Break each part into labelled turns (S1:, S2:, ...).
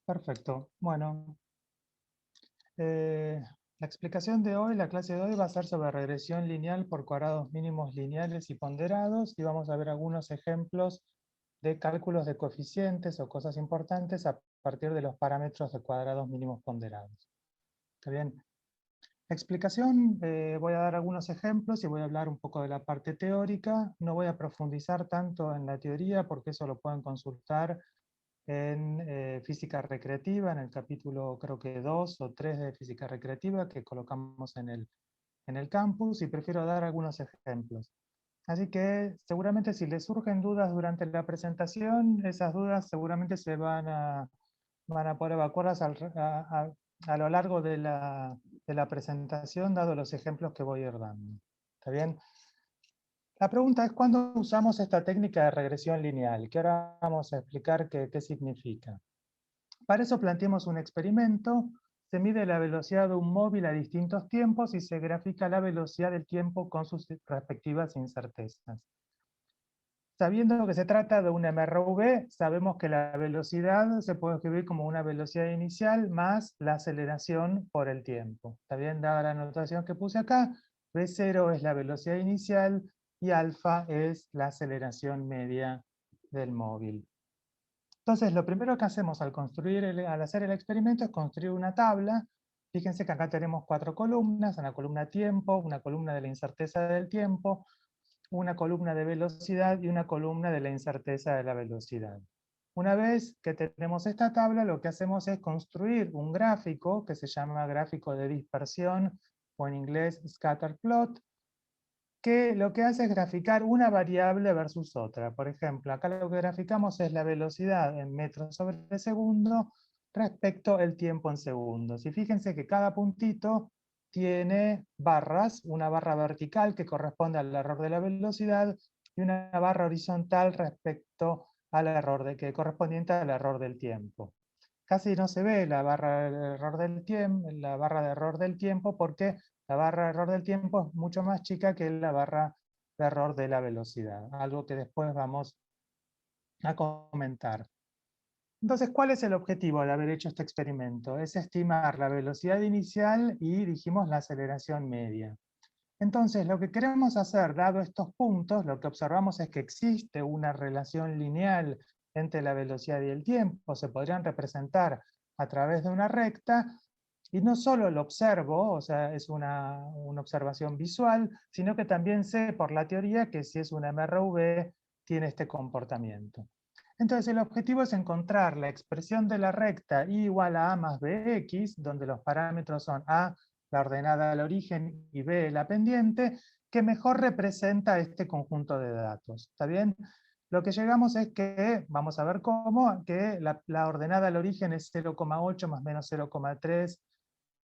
S1: Perfecto. Bueno, la explicación de hoy, la clase de hoy va a ser sobre regresión lineal por cuadrados mínimos lineales y ponderados, y vamos a ver algunos ejemplos de cálculos de coeficientes o cosas importantes a partir de los parámetros de cuadrados mínimos ponderados. ¿Está bien? La explicación, voy a dar algunos ejemplos y voy a hablar un poco de la parte teórica. No voy a profundizar tanto en la teoría porque eso lo pueden consultar en física recreativa, en el capítulo creo que 2 o 3 de física recreativa que colocamos en el campus, y prefiero dar algunos ejemplos. Así que seguramente si les surgen dudas durante la presentación, esas dudas seguramente van a poder evacuarlas a lo largo de la presentación, dado los ejemplos que voy a ir dando. ¿Está bien? La pregunta es, ¿cuándo usamos esta técnica de regresión lineal? Que ahora vamos a explicar qué significa. Para eso planteamos un experimento. Se mide la velocidad de un móvil a distintos tiempos y se grafica la velocidad del tiempo con sus respectivas incertezas. Sabiendo que se trata de un MRV, sabemos que la velocidad se puede escribir como una velocidad inicial más la aceleración por el tiempo. Está bien, dada la notación que puse acá, V0 es la velocidad inicial y alfa es la aceleración media del móvil. Entonces, lo primero que hacemos al hacer el experimento es construir una tabla. Fíjense que acá tenemos 4 columnas, una columna tiempo, una columna de la incerteza del tiempo, una columna de velocidad y una columna de la incerteza de la velocidad. Una vez que tenemos esta tabla, lo que hacemos es construir un gráfico que se llama gráfico de dispersión, o en inglés scatter plot, que lo que hace es graficar una variable versus otra. Por ejemplo, acá lo que graficamos es la velocidad en metros sobre segundo respecto al tiempo en segundos. Y fíjense que cada puntito tiene barras, una barra vertical que corresponde al error de la velocidad y una barra horizontal respecto al error que correspondiente al error del tiempo. Casi no se ve la barra de error del tiempo, porque la barra de error del tiempo es mucho más chica que la barra de error de la velocidad, algo que después vamos a comentar. Entonces, ¿cuál es el objetivo de haber hecho este experimento? Es estimar la velocidad inicial y, dijimos, la aceleración media. Entonces, lo que queremos hacer, dado estos puntos, lo que observamos es que existe una relación lineal entre la velocidad y el tiempo. Se podrían representar a través de una recta, y no solo lo observo, o sea, es una observación visual, sino que también sé por la teoría que si es una MRV, tiene este comportamiento. Entonces, el objetivo es encontrar la expresión de la recta I igual a A más BX, donde los parámetros son A, la ordenada al origen, y B, la pendiente, que mejor representa este conjunto de datos. ¿Está bien? Lo que llegamos es que, vamos a ver cómo, que la ordenada al origen es 0,8 más menos 0,3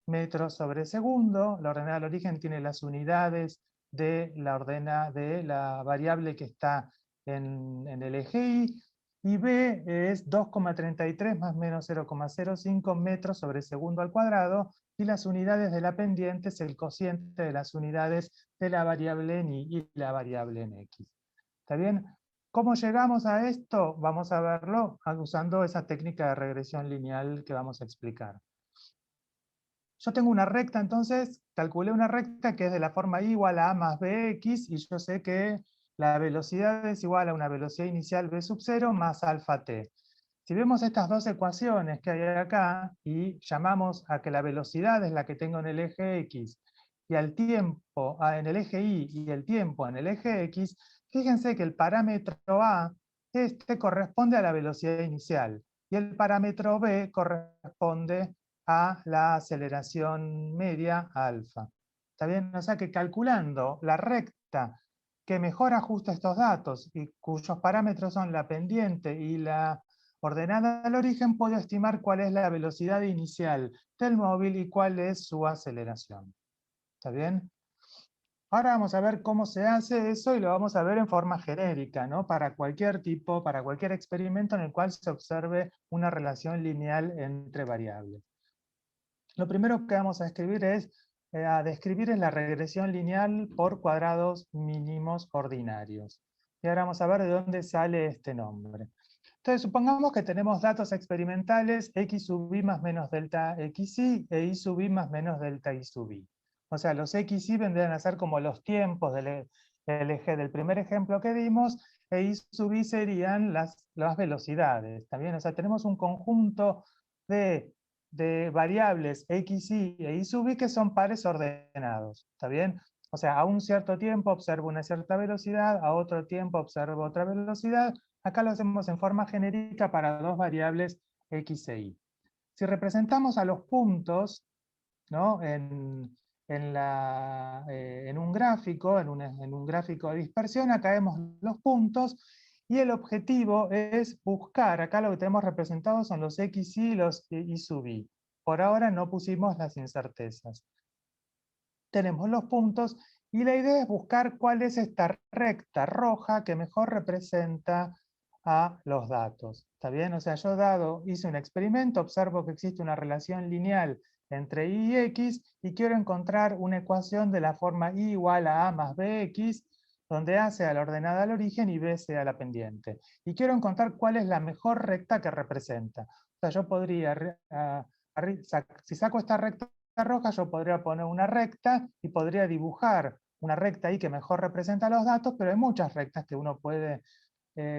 S1: metros sobre segundo. La ordenada al origen tiene las unidades de la variable que está en el eje Y, y B es 2,33 más menos 0,05 metros sobre segundo al cuadrado, y las unidades de la pendiente es el cociente de las unidades de la variable en Y y la variable en X. ¿Está bien? ¿Cómo llegamos a esto? Vamos a verlo usando esa técnica de regresión lineal que vamos a explicar. Yo tengo una recta, entonces calculé una recta que es de la forma I igual a A más BX, y yo sé que la velocidad es igual a una velocidad inicial B sub 0 más alfa t. Si vemos estas dos ecuaciones que hay acá y llamamos a que la velocidad es la que tengo en el eje X y al tiempo en el eje Y y el tiempo en el eje X, fíjense que el parámetro A corresponde a la velocidad inicial y el parámetro B corresponde a la aceleración media alfa. ¿Está bien? O sea que calculando la recta que mejor ajusta estos datos y cuyos parámetros son la pendiente y la ordenada al origen, puedo estimar cuál es la velocidad inicial del móvil y cuál es su aceleración. ¿Está bien? Ahora vamos a ver cómo se hace eso, y lo vamos a ver en forma genérica, ¿no? Para cualquier experimento en el cual se observe una relación lineal entre variables. Lo primero que vamos a describir es la regresión lineal por cuadrados mínimos ordinarios. Y ahora vamos a ver de dónde sale este nombre. Entonces, supongamos que tenemos datos experimentales x sub i más menos delta xi e y sub i más menos delta y sub i. O sea, los xi vendrían a ser como los tiempos del eje del primer ejemplo que dimos, e y sub i serían las velocidades. ¿También? O sea, tenemos un conjunto de variables xi e y sub i que son pares ordenados. ¿Está bien? O sea, a un cierto tiempo observo una cierta velocidad, a otro tiempo observo otra velocidad. Acá lo hacemos en forma genérica para dos variables x e y. Si representamos a los puntos, ¿no? En un gráfico, en un gráfico de dispersión, acá vemos los puntos, y el objetivo es buscar, acá lo que tenemos representado son los x y los y sub i. Por ahora no pusimos las incertezas. Tenemos los puntos, y la idea es buscar cuál es esta recta roja que mejor representa a los datos. ¿Está bien? O sea, yo hice un experimento, observo que existe una relación lineal entre y y x, y quiero encontrar una ecuación de la forma y igual a más bx, donde a sea la ordenada al origen y b sea la pendiente. Y quiero encontrar cuál es la mejor recta que representa. O sea, yo podría, si saco esta recta roja, yo podría poner una recta y podría dibujar una recta ahí que mejor representa los datos, pero hay muchas rectas que uno puede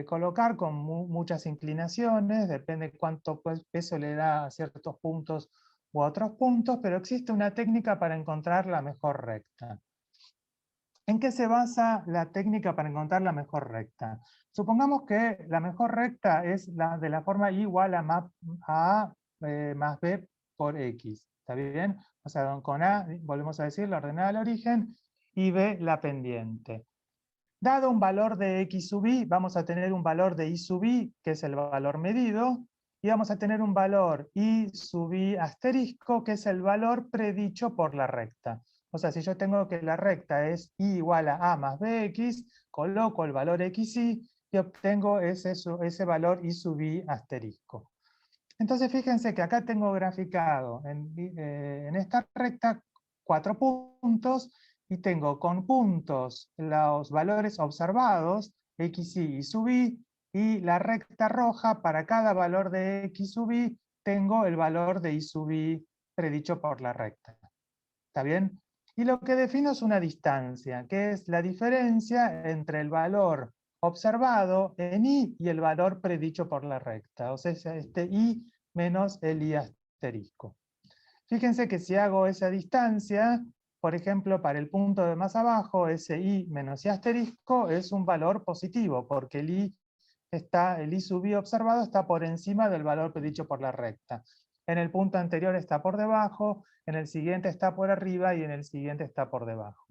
S1: colocar con muchas inclinaciones, depende cuánto peso le da a ciertos puntos u otros puntos, pero existe una técnica para encontrar la mejor recta. ¿En qué se basa la técnica para encontrar la mejor recta? Supongamos que la mejor recta es la de la forma y igual a más b por x. ¿Está bien? O sea, con a, volvemos a decir, la ordenada al origen, y b la pendiente. Dado un valor de x sub i, vamos a tener un valor de y sub i, que es el valor medido, y vamos a tener un valor y sub i asterisco, que es el valor predicho por la recta. O sea, si yo tengo que la recta es y igual a más bx, coloco el valor xy y obtengo ese valor y sub i asterisco. Entonces fíjense que acá tengo graficado en esta recta 4 puntos, y tengo con puntos los valores observados, xy y sub i, y la recta roja para cada valor de x sub i tengo el valor de y sub i predicho por la recta. ¿Está bien? Y lo que defino es una distancia, que es la diferencia entre el valor observado en i y el valor predicho por la recta. O sea, este i menos el i asterisco. Fíjense que si hago esa distancia, por ejemplo, para el punto de más abajo, ese i menos i asterisco es un valor positivo, porque el i sub i observado está por encima del valor predicho por la recta. En el punto anterior está por debajo, en el siguiente está por arriba y en el siguiente está por debajo.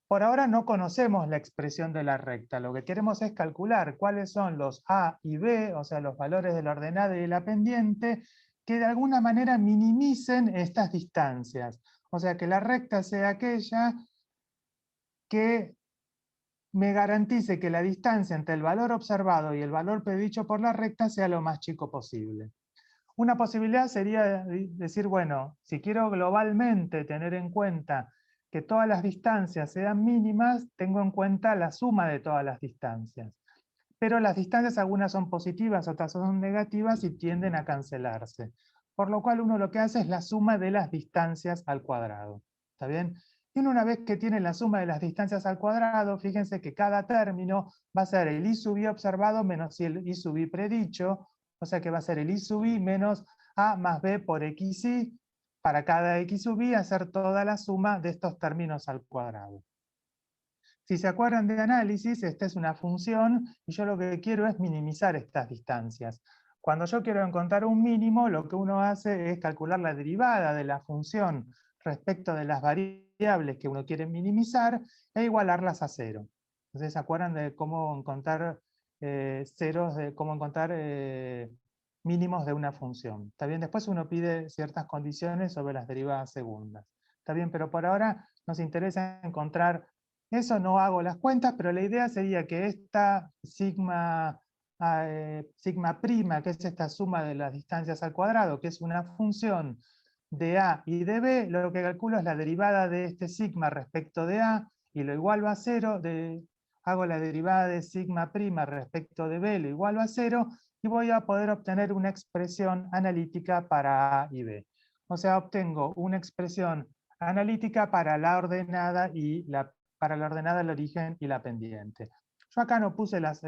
S1: Por ahora no conocemos la expresión de la recta. Lo que queremos es calcular cuáles son los a y b, o sea, los valores de la ordenada y de la pendiente, que de alguna manera minimicen estas distancias. O sea, que la recta sea aquella que me garantice que la distancia entre el valor observado y el valor predicho por la recta sea lo más chico posible. Una posibilidad sería decir, bueno, si quiero globalmente tener en cuenta que todas las distancias sean mínimas, tengo en cuenta la suma de todas las distancias. Pero las distancias algunas son positivas, otras son negativas y tienden a cancelarse. Por lo cual uno lo que hace es la suma de las distancias al cuadrado. ¿Está bien? Y una vez que tiene la suma de las distancias al cuadrado, fíjense que cada término va a ser el i sub i observado menos el i sub i predicho, o sea que va a ser el i sub i menos a más b por xy, para cada x sub i hacer toda la suma de estos términos al cuadrado. Si se acuerdan de análisis, esta es una función y yo lo que quiero es minimizar estas distancias. Cuando yo quiero encontrar un mínimo, lo que uno hace es calcular la derivada de la función respecto de las variables que uno quiere minimizar e igualarlas a cero. Entonces, ¿se acuerdan de cómo encontrar cómo encontrar mínimos de una función? Está bien, después uno pide ciertas condiciones sobre las derivadas segundas. Está bien, pero por ahora nos interesa encontrar eso. No hago las cuentas, pero la idea sería que esta sigma prima, que es esta suma de las distancias al cuadrado, que es una función de a y de b, lo que calculo es la derivada de este sigma respecto de a, y lo igualo a cero, hago la derivada de sigma prima respecto de b lo igual a 0, y voy a poder obtener una expresión analítica para A y B. O sea, obtengo una expresión analítica para la ordenada, para la ordenada, el origen y la pendiente. Yo acá no puse las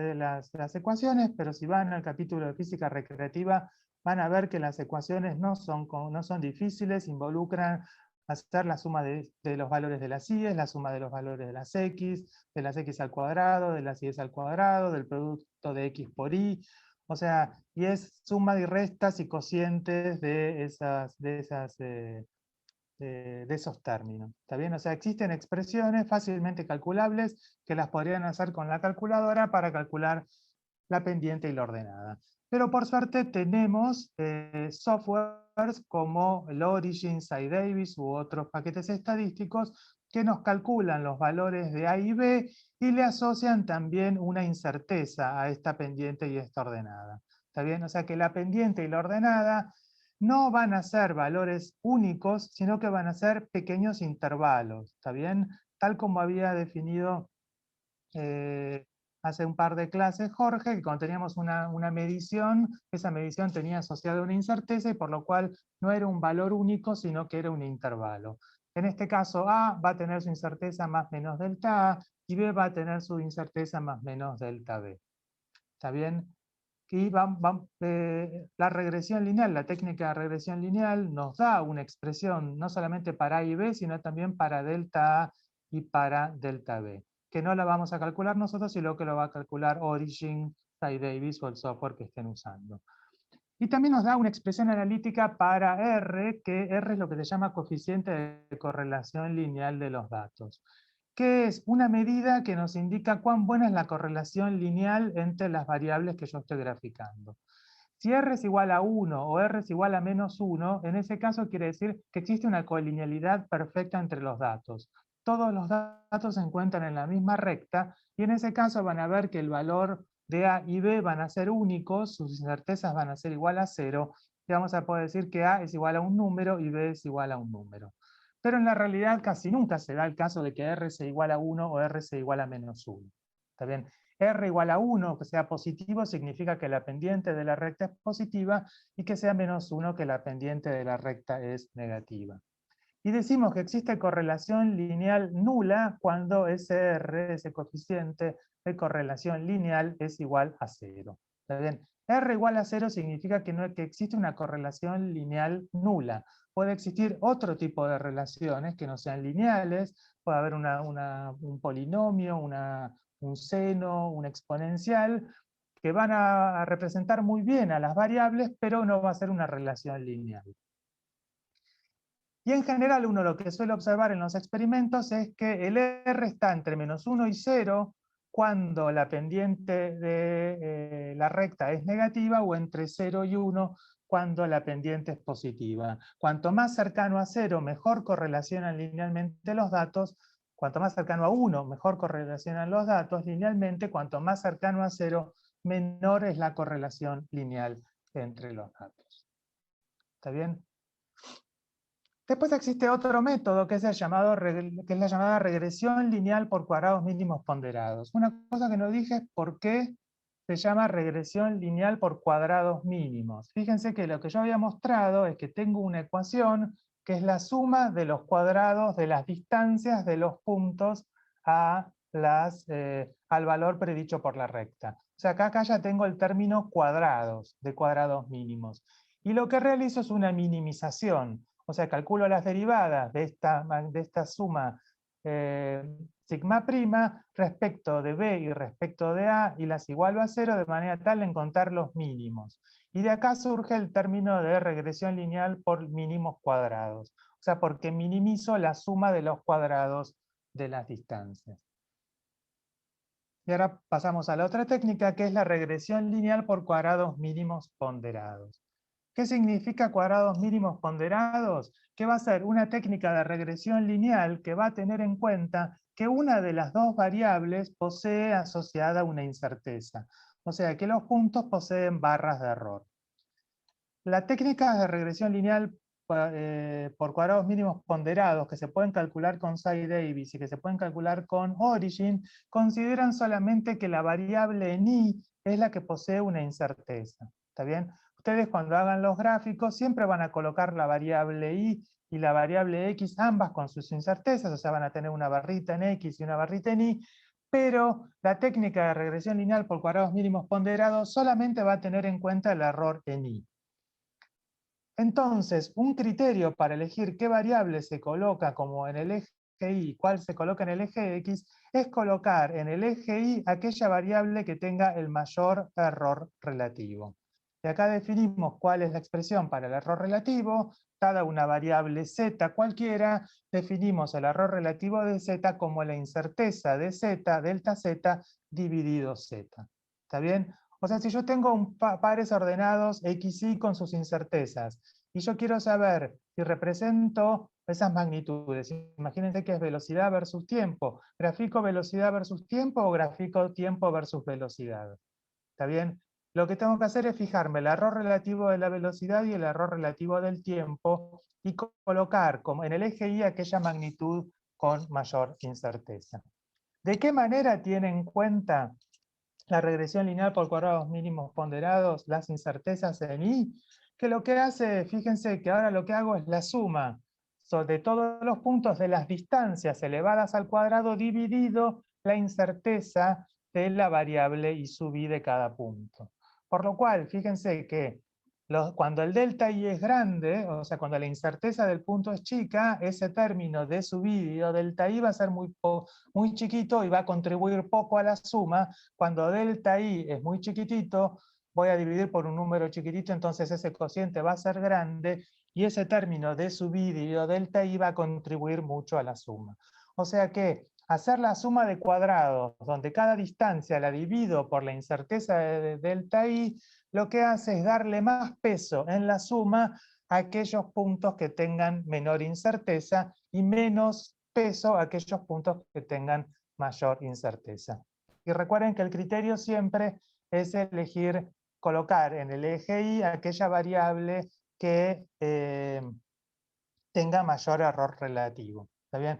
S1: ecuaciones, pero si van al capítulo de física recreativa, van a ver que las ecuaciones no son difíciles, involucran hacer la suma de los valores de las y, la suma de los valores de las x al cuadrado, de las y al cuadrado, del producto de x por y. O sea, y es suma y restas y cocientes de esos términos. ¿Está bien? O sea, existen expresiones fácilmente calculables que las podrían hacer con la calculadora para calcular la pendiente y la ordenada. Pero por suerte tenemos softwares como el Origin, SciDavis u otros paquetes estadísticos que nos calculan los valores de A y B y le asocian también una incerteza a esta pendiente y esta ordenada. ¿Está bien? O sea que la pendiente y la ordenada no van a ser valores únicos, sino que van a ser pequeños intervalos. ¿Está bien? Tal como había definido hace un par de clases Jorge, que cuando teníamos una medición, esa medición tenía asociada una incerteza y por lo cual no era un valor único, sino que era un intervalo. En este caso A va a tener su incerteza más menos delta A y B va a tener su incerteza más menos delta B. ¿Está bien? Y la regresión lineal, la técnica de regresión lineal nos da una expresión no solamente para A y B, sino también para delta A y para delta B, que no la vamos a calcular nosotros, sino que lo va a calcular Origin, SciDavis o el software que estén usando. Y también nos da una expresión analítica para R, que R es lo que se llama coeficiente de correlación lineal de los datos, que es una medida que nos indica cuán buena es la correlación lineal entre las variables que yo estoy graficando. Si R es igual a 1 o R es igual a menos 1, en ese caso quiere decir que existe una colinealidad perfecta entre los datos. Todos los datos se encuentran en la misma recta y en ese caso van a ver que el valor de A y B van a ser únicos, sus incertezas van a ser igual a 0, y vamos a poder decir que A es igual a un número y B es igual a un número. Pero en la realidad casi nunca se da el caso de que R sea igual a 1 o R sea igual a menos 1. ¿Está bien? R igual a 1, que sea positivo, significa que la pendiente de la recta es positiva, y que sea menos 1, que la pendiente de la recta es negativa. Y decimos que existe correlación lineal nula cuando ese R, ese coeficiente de correlación lineal, es igual a 0. ¿Está bien? R igual a 0 significa que existe una correlación lineal nula. Puede existir otro tipo de relaciones que no sean lineales, puede haber un polinomio, un seno, una exponencial, que van a representar muy bien a las variables, pero no va a ser una relación lineal. Y en general uno lo que suele observar en los experimentos es que el R está entre menos 1 y 0 cuando la pendiente de la recta es negativa, o entre 0 y 1 cuando la pendiente es positiva. Cuanto más cercano a 0, mejor correlacionan linealmente los datos. Cuanto más cercano a 1, mejor correlacionan los datos linealmente. Cuanto más cercano a 0, menor es la correlación lineal entre los datos. ¿Está bien? Después existe otro método que es la llamada regresión lineal por cuadrados mínimos ponderados. Una cosa que no dije es por qué se llama regresión lineal por cuadrados mínimos. Fíjense que lo que yo había mostrado es que tengo una ecuación que es la suma de los cuadrados de las distancias de los puntos al valor predicho por la recta. O sea, acá ya tengo el término cuadrados, de cuadrados mínimos. Y lo que realizo es una minimización. O sea, calculo las derivadas de esta suma sigma prima respecto de B y respecto de A, y las igualo a 0 de manera tal de encontrar los mínimos. Y de acá surge el término de regresión lineal por mínimos cuadrados. O sea, porque minimizo la suma de los cuadrados de las distancias. Y ahora pasamos a la otra técnica, que es la regresión lineal por cuadrados mínimos ponderados. ¿Qué significa cuadrados mínimos ponderados? Que va a ser una técnica de regresión lineal que va a tener en cuenta que una de las dos variables posee asociada una incerteza. O sea, que los puntos poseen barras de error. La técnica de regresión lineal por cuadrados mínimos ponderados que se pueden calcular con Cy-Davis y que se pueden calcular con Origin, consideran solamente que la variable ni es la que posee una incerteza. ¿Está bien? Ustedes cuando hagan los gráficos siempre van a colocar la variable y la variable x, ambas con sus incertezas, o sea, van a tener una barrita en x y una barrita en y, pero la técnica de regresión lineal por cuadrados mínimos ponderados solamente va a tener en cuenta el error en y. Entonces, un criterio para elegir qué variable se coloca como en el eje y y cuál se coloca en el eje X es colocar en el eje Y aquella variable que tenga el mayor error relativo. Y acá definimos cuál es la expresión para el error relativo. Dada una variable z cualquiera, definimos el error relativo de z como la incerteza de z, delta z, dividido z. ¿Está bien? O sea, si yo tengo pares ordenados x, y con sus incertezas, y yo quiero saber si represento esas magnitudes, imagínense que es velocidad versus tiempo, ¿grafico velocidad versus tiempo o grafico tiempo versus velocidad? ¿Está bien? Lo que tengo que hacer es fijarme el error relativo de la velocidad y el error relativo del tiempo y colocar como en el eje Y aquella magnitud con mayor incerteza. ¿De qué manera tiene en cuenta la regresión lineal por cuadrados mínimos ponderados las incertezas en Y? Que lo que hace, fíjense que ahora lo que hago es la suma de todos los puntos de las distancias elevadas al cuadrado dividido la incerteza de la variable y sub i de cada punto. Por lo cual, fíjense que cuando el delta i es grande, o sea, cuando la incerteza del punto es chica, ese término de sub i o delta i va a ser muy chiquito y va a contribuir poco a la suma. Cuando delta i es muy chiquitito, voy a dividir por un número chiquitito, entonces ese cociente va a ser grande y ese término de sub i dividido delta i va a contribuir mucho a la suma. O sea que hacer la suma de cuadrados, donde cada distancia la divido por la incerteza de delta i, lo que hace es darle más peso en la suma a aquellos puntos que tengan menor incerteza y menos peso a aquellos puntos que tengan mayor incerteza. Y recuerden que el criterio siempre es elegir, colocar en el eje Y aquella variable que tenga mayor error relativo. ¿Está bien?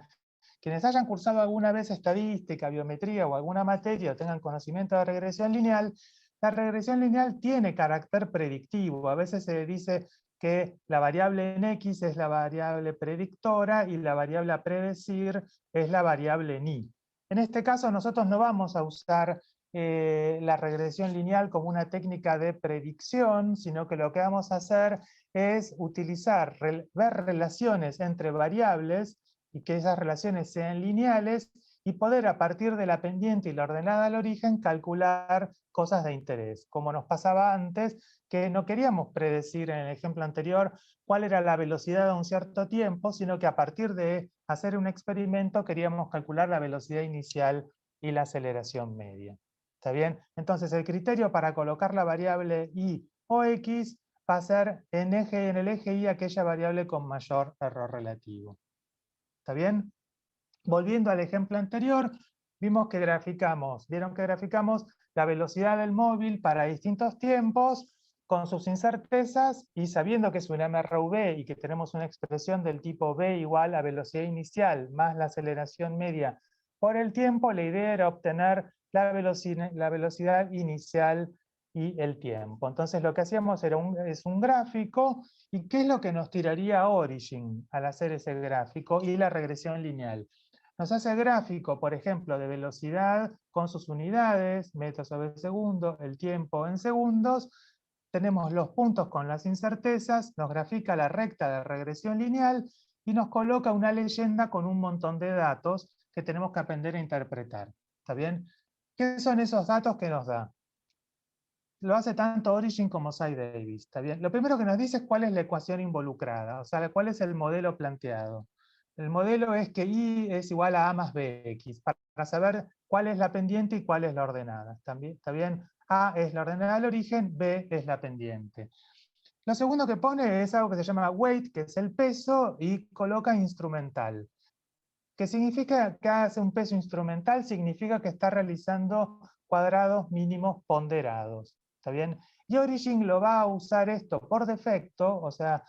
S1: Quienes hayan cursado alguna vez estadística, biometría o alguna materia o tengan conocimiento de regresión lineal, la regresión lineal tiene carácter predictivo. A veces se dice que la variable en X es la variable predictora y la variable a predecir es la variable en Y. En este caso nosotros no vamos a usar la regresión lineal como una técnica de predicción, sino que lo que vamos a hacer es utilizar, ver relaciones entre variables y que esas relaciones sean lineales y poder a partir de la pendiente y la ordenada al origen calcular cosas de interés. Como nos pasaba antes, que no queríamos predecir en el ejemplo anterior cuál era la velocidad a un cierto tiempo, sino que a partir de hacer un experimento queríamos calcular la velocidad inicial y la aceleración media. ¿Está bien? Entonces el criterio para colocar la variable y o x va a ser en el eje Y aquella variable con mayor error relativo. ¿Está bien? Volviendo al ejemplo anterior, vieron que graficamos la velocidad del móvil para distintos tiempos con sus incertezas y sabiendo que es un MRV y que tenemos una expresión del tipo v igual a velocidad inicial más la aceleración media por el tiempo, la idea era obtener la velocidad inicial y el tiempo. Entonces lo que hacíamos es un gráfico. ¿Y qué es lo que nos tiraría Origin al hacer ese gráfico? Y la regresión lineal. Nos hace gráfico, por ejemplo, de velocidad con sus unidades, metros sobre segundo, el tiempo en segundos. Tenemos los puntos con las incertezas, nos grafica la recta de regresión lineal y nos coloca una leyenda con un montón de datos que tenemos que aprender a interpretar. ¿Está bien? ¿Qué son esos datos que nos da? Lo hace tanto Origin como Cy-Davis. ¿Está bien? Lo primero que nos dice es cuál es la ecuación involucrada, o sea, cuál es el modelo planteado. El modelo es que y es igual a más bx, para saber cuál es la pendiente y cuál es la ordenada. ¿Está bien? A es la ordenada del origen, B es la pendiente. Lo segundo que pone es algo que se llama weight, que es el peso, y coloca instrumental. ¿Qué significa que hace un peso instrumental? Significa que está realizando cuadrados mínimos ponderados. ¿Está bien? Y Origin lo va a usar esto por defecto, o sea,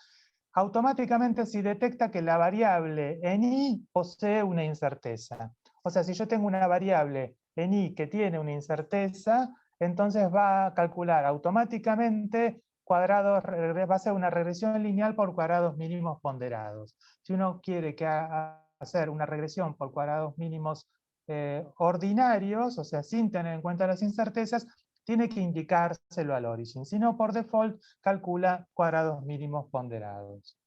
S1: automáticamente si detecta que la variable en i posee una incerteza. O sea, si yo tengo una variable en i que tiene una incerteza, entonces va a calcular automáticamente cuadrados, va a hacer una regresión lineal por cuadrados mínimos ponderados. Si uno quiere hacer una regresión por cuadrados mínimos ordinarios, o sea, sin tener en cuenta las incertezas, tiene que indicárselo al origin. Si no, por default, calcula cuadrados mínimos ponderados.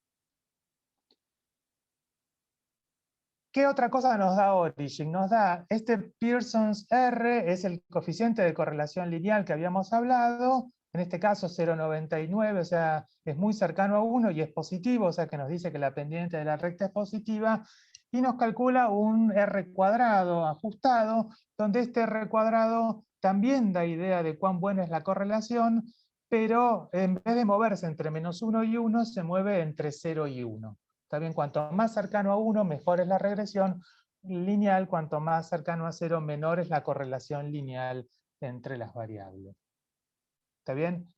S1: ¿Qué otra cosa nos da origin? Nos da este Pearson's R, es el coeficiente de correlación lineal que habíamos hablado, en este caso 0,99, o sea, es muy cercano a 1 y es positivo, o sea que nos dice que la pendiente de la recta es positiva, y nos calcula un R cuadrado ajustado, donde este R cuadrado también da idea de cuán buena es la correlación, pero en vez de moverse entre -1 y 1, se mueve entre 0 y 1. Está bien, cuanto más cercano a 1, mejor es la regresión lineal, cuanto más cercano a 0, menor es la correlación lineal entre las variables. ¿Está bien?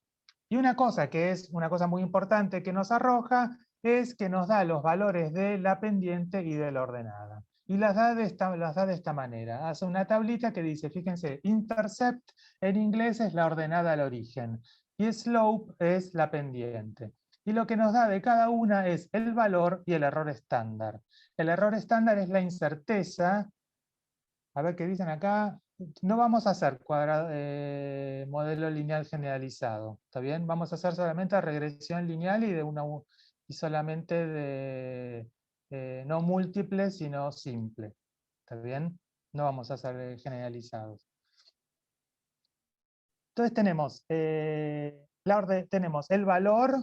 S1: Y una cosa que es una cosa muy importante que nos arroja es que nos da los valores de la pendiente y de la ordenada. Y las da de esta manera. Hace una tablita que dice, fíjense, intercept en inglés es la ordenada al origen y slope es la pendiente. Y lo que nos da de cada una es el valor y el error estándar. El error estándar es la incerteza. A ver qué dicen acá. No vamos a hacer modelo lineal generalizado, ¿está bien? Vamos a hacer solamente regresión lineal y solamente de no múltiple, sino simple, ¿está bien? No vamos a hacer generalizados. Entonces tenemos el valor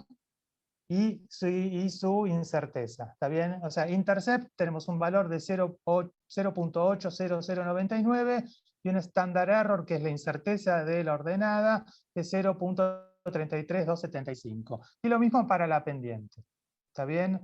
S1: y su incerteza, ¿está bien? O sea, intercept tenemos un valor de 0.80099 y un standard error, que es la incerteza de la ordenada, de 0.33275. Y lo mismo para la pendiente, ¿está bien?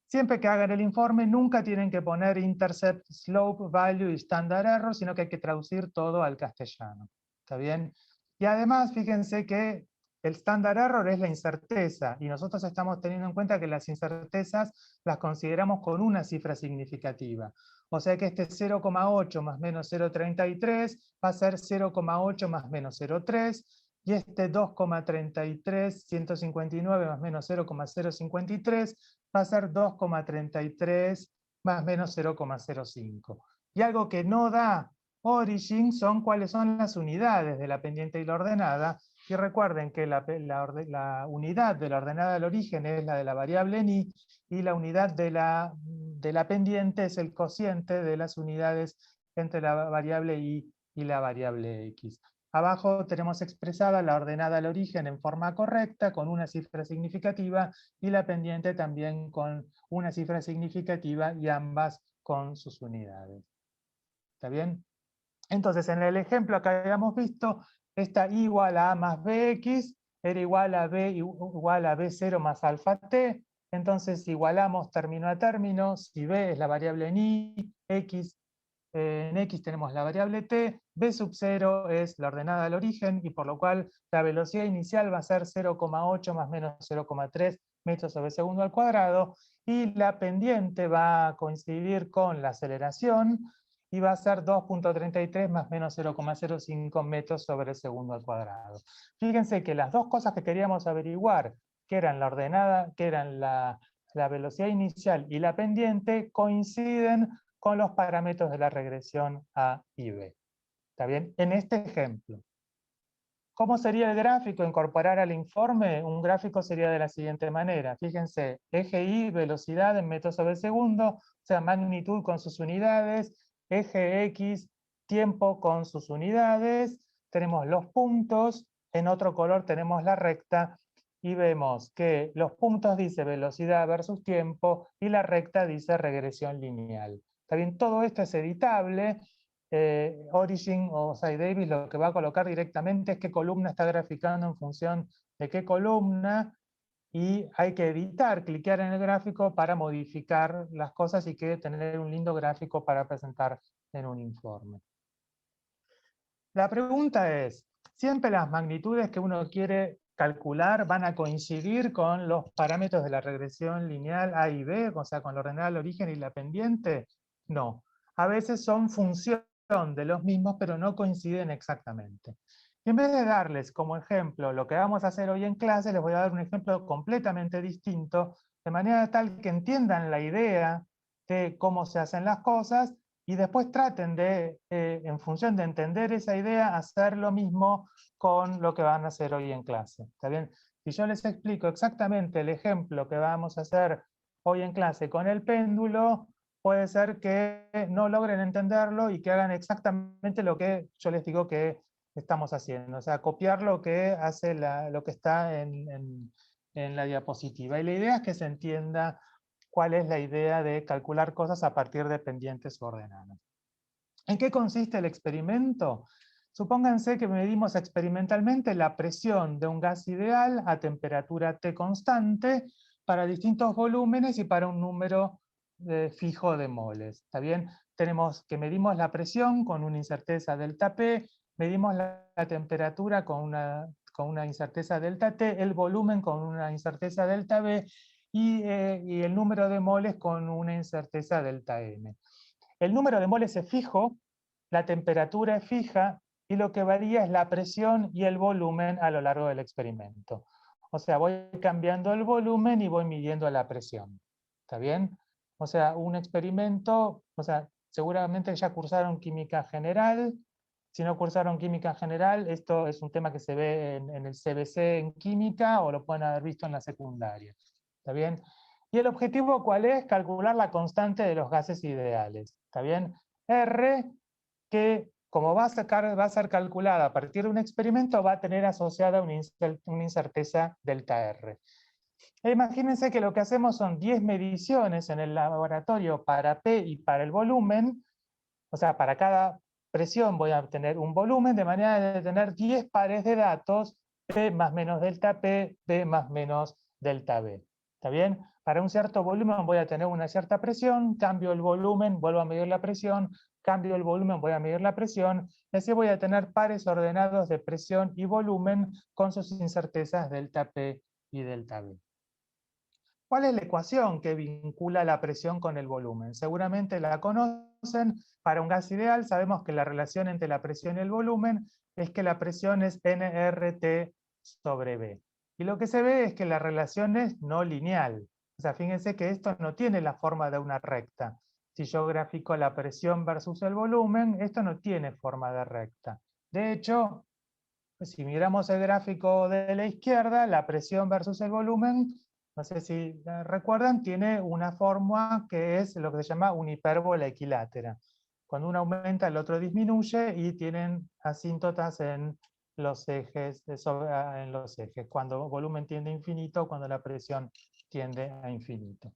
S1: Siempre que hagan el informe, nunca tienen que poner intercept, slope, value y standard error, sino que hay que traducir todo al castellano, ¿está bien? Y además, fíjense que el standard error es la incerteza, y nosotros estamos teniendo en cuenta que las incertezas las consideramos con una cifra significativa. O sea que este 0,8 más menos 0,33 va a ser 0,8 más menos 0,3, y este 2,33, 159 más menos 0,053 va a ser 2,33 más menos 0,05. Y algo que no da origin son cuáles son las unidades de la pendiente y la ordenada. Y recuerden que la unidad de la ordenada del origen es la de la variable ni, y la unidad de la pendiente es el cociente de las unidades entre la variable y la variable x. Abajo tenemos expresada la ordenada al origen en forma correcta, con una cifra significativa, y la pendiente también con una cifra significativa, y ambas con sus unidades. ¿Está bien? Entonces, en el ejemplo que habíamos visto, esta i igual a a más bx era igual a b igual a b0 más alfa t. Entonces, igualamos término a término. Si b es la variable en i, x, en x tenemos la variable t, b sub 0 es la ordenada del origen, y por lo cual la velocidad inicial va a ser 0,8 más menos 0,3 metros sobre segundo al cuadrado, y la pendiente va a coincidir con la aceleración, y va a ser 2,33 más menos 0,05 metros sobre segundo al cuadrado. Fíjense que las dos cosas que queríamos averiguar, que eran la ordenada, que eran la velocidad inicial y la pendiente, coinciden con los parámetros de la regresión A y B. ¿Está bien? En este ejemplo. ¿Cómo sería el gráfico? Incorporar al informe, un gráfico sería de la siguiente manera. Fíjense, eje Y, velocidad en metros sobre segundo, o sea, magnitud con sus unidades, eje X, tiempo con sus unidades, tenemos los puntos, en otro color tenemos la recta, y vemos que los puntos dice velocidad versus tiempo, y la recta dice regresión lineal. ¿Está bien? Todo esto es editable. Origin o SciDavis lo que va a colocar directamente es qué columna está graficando en función de qué columna, y hay que editar, cliquear en el gráfico para modificar las cosas y que tener un lindo gráfico para presentar en un informe. La pregunta es, siempre las magnitudes que uno quiere calcular van a coincidir con los parámetros de la regresión lineal A y B, o sea, con lo ordenado al origen y la pendiente? No. A veces son función de los mismos, pero no coinciden exactamente. Y en vez de darles como ejemplo lo que vamos a hacer hoy en clase, les voy a dar un ejemplo completamente distinto, de manera tal que entiendan la idea de cómo se hacen las cosas y después traten de, en función de entender esa idea, hacer lo mismo con lo que van a hacer hoy en clase. ¿Está bien? Si yo les explico exactamente el ejemplo que vamos a hacer hoy en clase con el péndulo, puede ser que no logren entenderlo y que hagan exactamente lo que yo les digo que estamos haciendo. O sea, copiar lo que hace lo que está en la diapositiva. Y la idea es que se entienda cuál es la idea de calcular cosas a partir de pendientes ordenadas. ¿En qué consiste el experimento? Supónganse que medimos experimentalmente la presión de un gas ideal a temperatura T constante para distintos volúmenes y para un número fijo de moles. ¿Está bien? Tenemos que medimos la presión con una incerteza delta P, medimos la temperatura con una incerteza delta T, el volumen con una incerteza delta B y el número de moles con una incerteza delta M. El número de moles es fijo, la temperatura es fija y lo que varía es la presión y el volumen a lo largo del experimento. O sea, voy cambiando el volumen y voy midiendo la presión. ¿Está bien? O sea, un experimento, o sea, seguramente ya cursaron química general. Si no cursaron química general, esto es un tema que se ve en el CBC en química o lo pueden haber visto en la secundaria. ¿Está bien? ¿Y el objetivo cuál es? Calcular la constante de los gases ideales. ¿Está bien? R, que como va a ser calculada a partir de un experimento, va a tener asociada una incerteza delta R. E imagínense que lo que hacemos son 10 mediciones en el laboratorio para P y para el volumen, o sea, para cada presión voy a obtener un volumen, de manera de tener 10 pares de datos, P más menos delta P, B más menos delta B. ¿Está bien? Para un cierto volumen voy a tener una cierta presión, cambio el volumen, vuelvo a medir la presión, cambio el volumen, voy a medir la presión, y así voy a tener pares ordenados de presión y volumen con sus incertezas delta P y delta B. ¿Cuál es la ecuación que vincula la presión con el volumen? Seguramente la conocen. Para un gas ideal sabemos que la relación entre la presión y el volumen es que la presión es nRT sobre B. Y lo que se ve es que la relación es no lineal. O sea, fíjense que esto no tiene la forma de una recta. Si yo grafico la presión versus el volumen, esto no tiene forma de recta. De hecho, si miramos el gráfico de la izquierda, la presión versus el volumen, no sé si recuerdan, tiene una forma que es lo que se llama una hipérbola equilátera. Cuando uno aumenta, el otro disminuye y tienen asíntotas en los ejes, cuando el volumen tiende a infinito, cuando la presión tiende a infinito.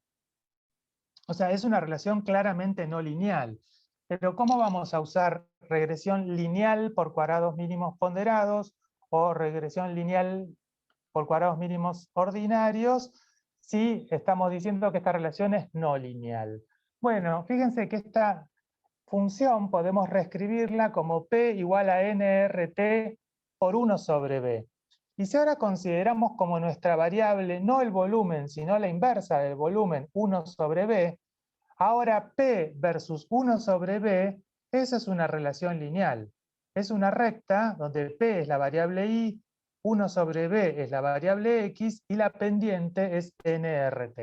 S1: O sea, es una relación claramente no lineal. Pero ¿cómo vamos a usar regresión lineal por cuadrados mínimos ponderados o regresión lineal por cuadrados mínimos ordinarios si estamos diciendo que esta relación es no lineal? Bueno, fíjense que esta función podemos reescribirla como P igual a nRT por 1 sobre B. Y si ahora consideramos como nuestra variable no el volumen, sino la inversa del volumen 1 sobre B, ahora P versus 1 sobre B, esa es una relación lineal. Es una recta donde P es la variable Y, 1 sobre B es la variable X y la pendiente es nRT.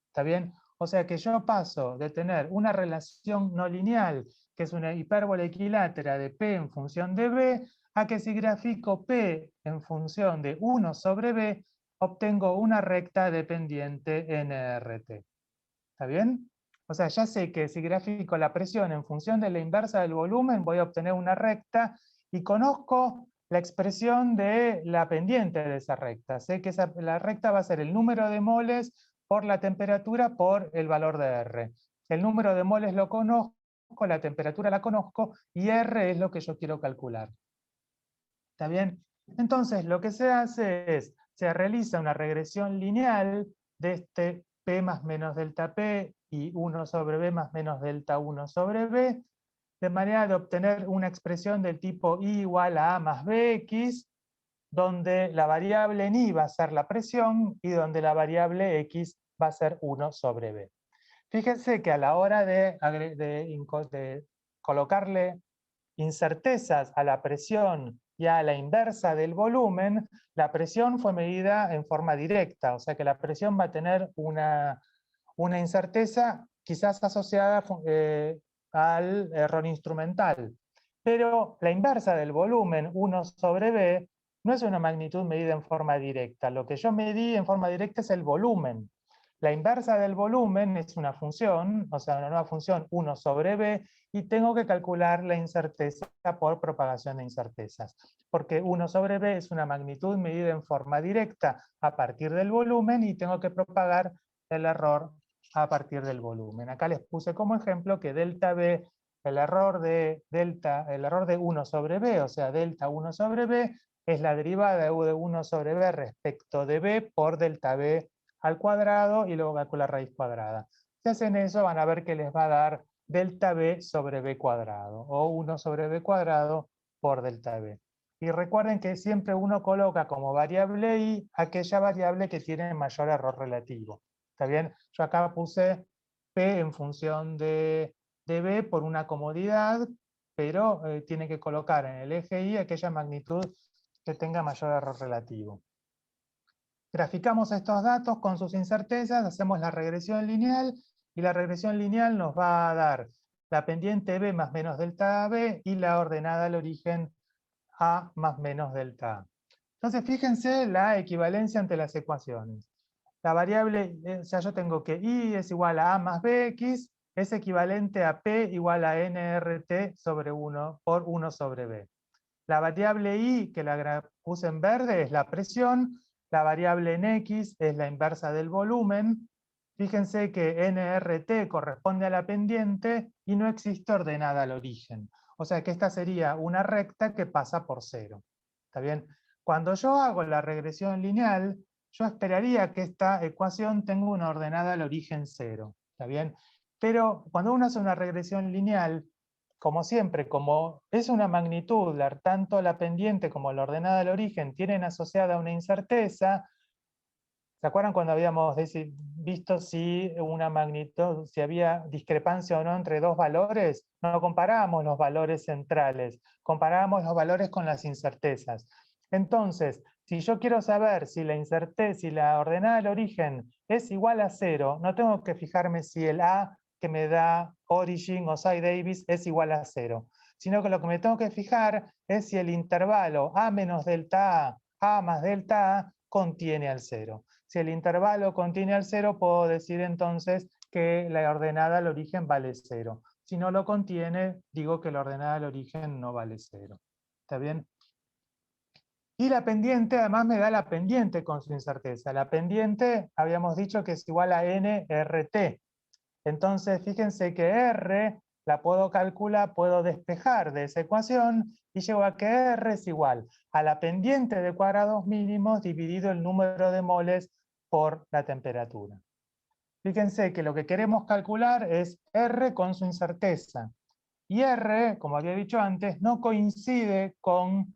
S1: ¿Está bien? O sea que yo paso de tener una relación no lineal, que es una hipérbola equilátera de P en función de B, a que si grafico P en función de 1 sobre B, obtengo una recta dependiente nRT. ¿Está bien? O sea, ya sé que si grafico la presión en función de la inversa del volumen, voy a obtener una recta y conozco la expresión de la pendiente de esa recta. Sé que la recta va a ser el número de moles por la temperatura por el valor de R. El número de moles lo conozco, la temperatura la conozco y R es lo que yo quiero calcular. ¿Está bien? Entonces, lo que se hace es, se realiza una regresión lineal de este P más menos delta P y 1 sobre B más menos delta 1 sobre B, de manera de obtener una expresión del tipo I igual a A más BX, donde la variable en y va a ser la presión y donde la variable x va a ser 1 sobre b. Fíjense que a la hora de colocarle incertezas a la presión y a la inversa del volumen, la presión fue medida en forma directa, o sea que la presión va a tener una incerteza quizás asociada al error instrumental. Pero la inversa del volumen, 1 sobre b, no es una magnitud medida en forma directa. Lo que yo medí en forma directa es el volumen. La inversa del volumen es una función, o sea, una nueva función 1 sobre b, y tengo que calcular la incerteza por propagación de incertezas. Porque 1 sobre b es una magnitud medida en forma directa a partir del volumen y tengo que propagar el error a partir del volumen. Acá les puse como ejemplo que delta b, el error de 1 sobre b, o sea, delta 1 sobre b, es la derivada de u de 1 sobre b respecto de b por delta b al cuadrado y luego calcular raíz cuadrada. Si hacen eso van a ver que les va a dar delta b sobre b cuadrado o 1 sobre b cuadrado por delta b. Y recuerden que siempre uno coloca como variable y aquella variable que tiene mayor error relativo. ¿Está bien? Yo acá puse p en función de b por una comodidad, pero tiene que colocar en el eje y aquella magnitud que tenga mayor error relativo. Graficamos estos datos con sus incertezas, hacemos la regresión lineal y la regresión lineal nos va a dar la pendiente b más menos delta b y la ordenada al origen a más menos delta a. Entonces fíjense la equivalencia entre las ecuaciones. La variable, o sea, yo tengo que y es igual a más bx, es equivalente a p igual a nrt sobre 1 por 1 sobre b. La variable y, que la puse en verde, es la presión. La variable en x es la inversa del volumen. Fíjense que nrt corresponde a la pendiente y no existe ordenada al origen. O sea que esta sería una recta que pasa por cero. ¿Está bien? Cuando yo hago la regresión lineal, yo esperaría que esta ecuación tenga una ordenada al origen cero. ¿Está bien? Pero cuando uno hace una regresión lineal, como siempre, como es una magnitud, tanto la pendiente como la ordenada del origen tienen asociada una incerteza. ¿Se acuerdan cuando habíamos visto si una magnitud, si había discrepancia o no entre dos valores? No comparábamos los valores centrales, comparábamos los valores con las incertezas. Entonces, si yo quiero saber si si la ordenada del origen es igual a 0, no tengo que fijarme si el A que me da origin o psi Davis es igual a 0, sino que lo que me tengo que fijar es si el intervalo A menos delta A más delta A contiene al 0. Si el intervalo contiene al 0, puedo decir entonces que la ordenada al origen vale 0. Si no lo contiene, digo que la ordenada al origen no vale 0. ¿Está bien? Y la pendiente, además me da la pendiente con su incerteza. La pendiente, habíamos dicho que es igual a nRT. Entonces, fíjense que R la puedo calcular, puedo despejar de esa ecuación y llego a que R es igual a la pendiente de cuadrados mínimos dividido el número de moles por la temperatura. Fíjense que lo que queremos calcular es R con su incerteza. Y R, como había dicho antes, no coincide con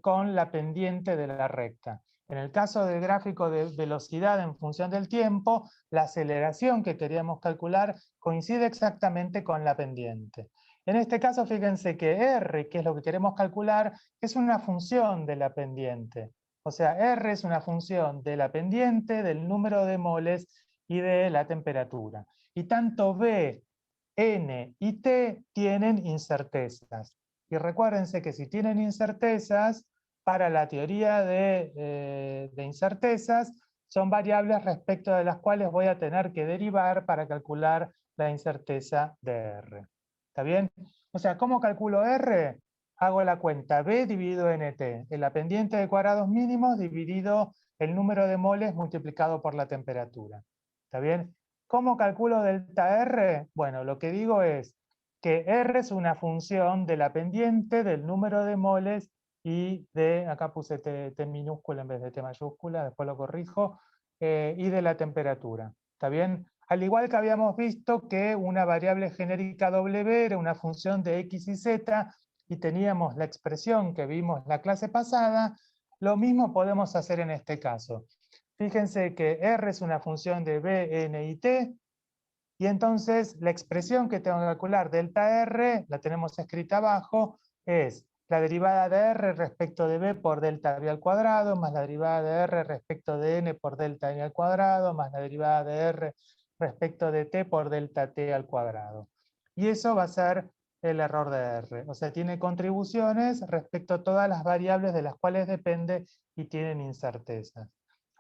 S1: con la pendiente de la recta. En el caso del gráfico de velocidad en función del tiempo, la aceleración que queríamos calcular coincide exactamente con la pendiente. En este caso, fíjense que R, que es lo que queremos calcular, es una función de la pendiente. O sea, R es una función de la pendiente, del número de moles y de la temperatura. Y tanto B, N y T tienen incertezas. Y recuérdense que si tienen incertezas, para la teoría de incertezas, son variables respecto de las cuales voy a tener que derivar para calcular la incerteza de R. ¿Está bien? O sea, ¿cómo calculo R? Hago la cuenta B dividido NT, en la pendiente de cuadrados mínimos dividido el número de moles multiplicado por la temperatura. ¿Está bien? ¿Cómo calculo delta R? Bueno, lo que digo es que R es una función de la pendiente, del número de moles y de, acá puse T minúscula en vez de T mayúscula, después lo corrijo, y de la temperatura. ¿Está bien? Al igual que habíamos visto que una variable genérica W era una función de X y Z, y teníamos la expresión que vimos la clase pasada, lo mismo podemos hacer en este caso. Fíjense que R es una función de B, N y T, y entonces la expresión que tengo que calcular delta R, la tenemos escrita abajo, es la derivada de R respecto de B por delta B al cuadrado, más la derivada de R respecto de N por delta N al cuadrado, más la derivada de R respecto de T por delta T al cuadrado. Y eso va a ser el error de R. O sea, tiene contribuciones respecto a todas las variables de las cuales depende y tienen incertezas.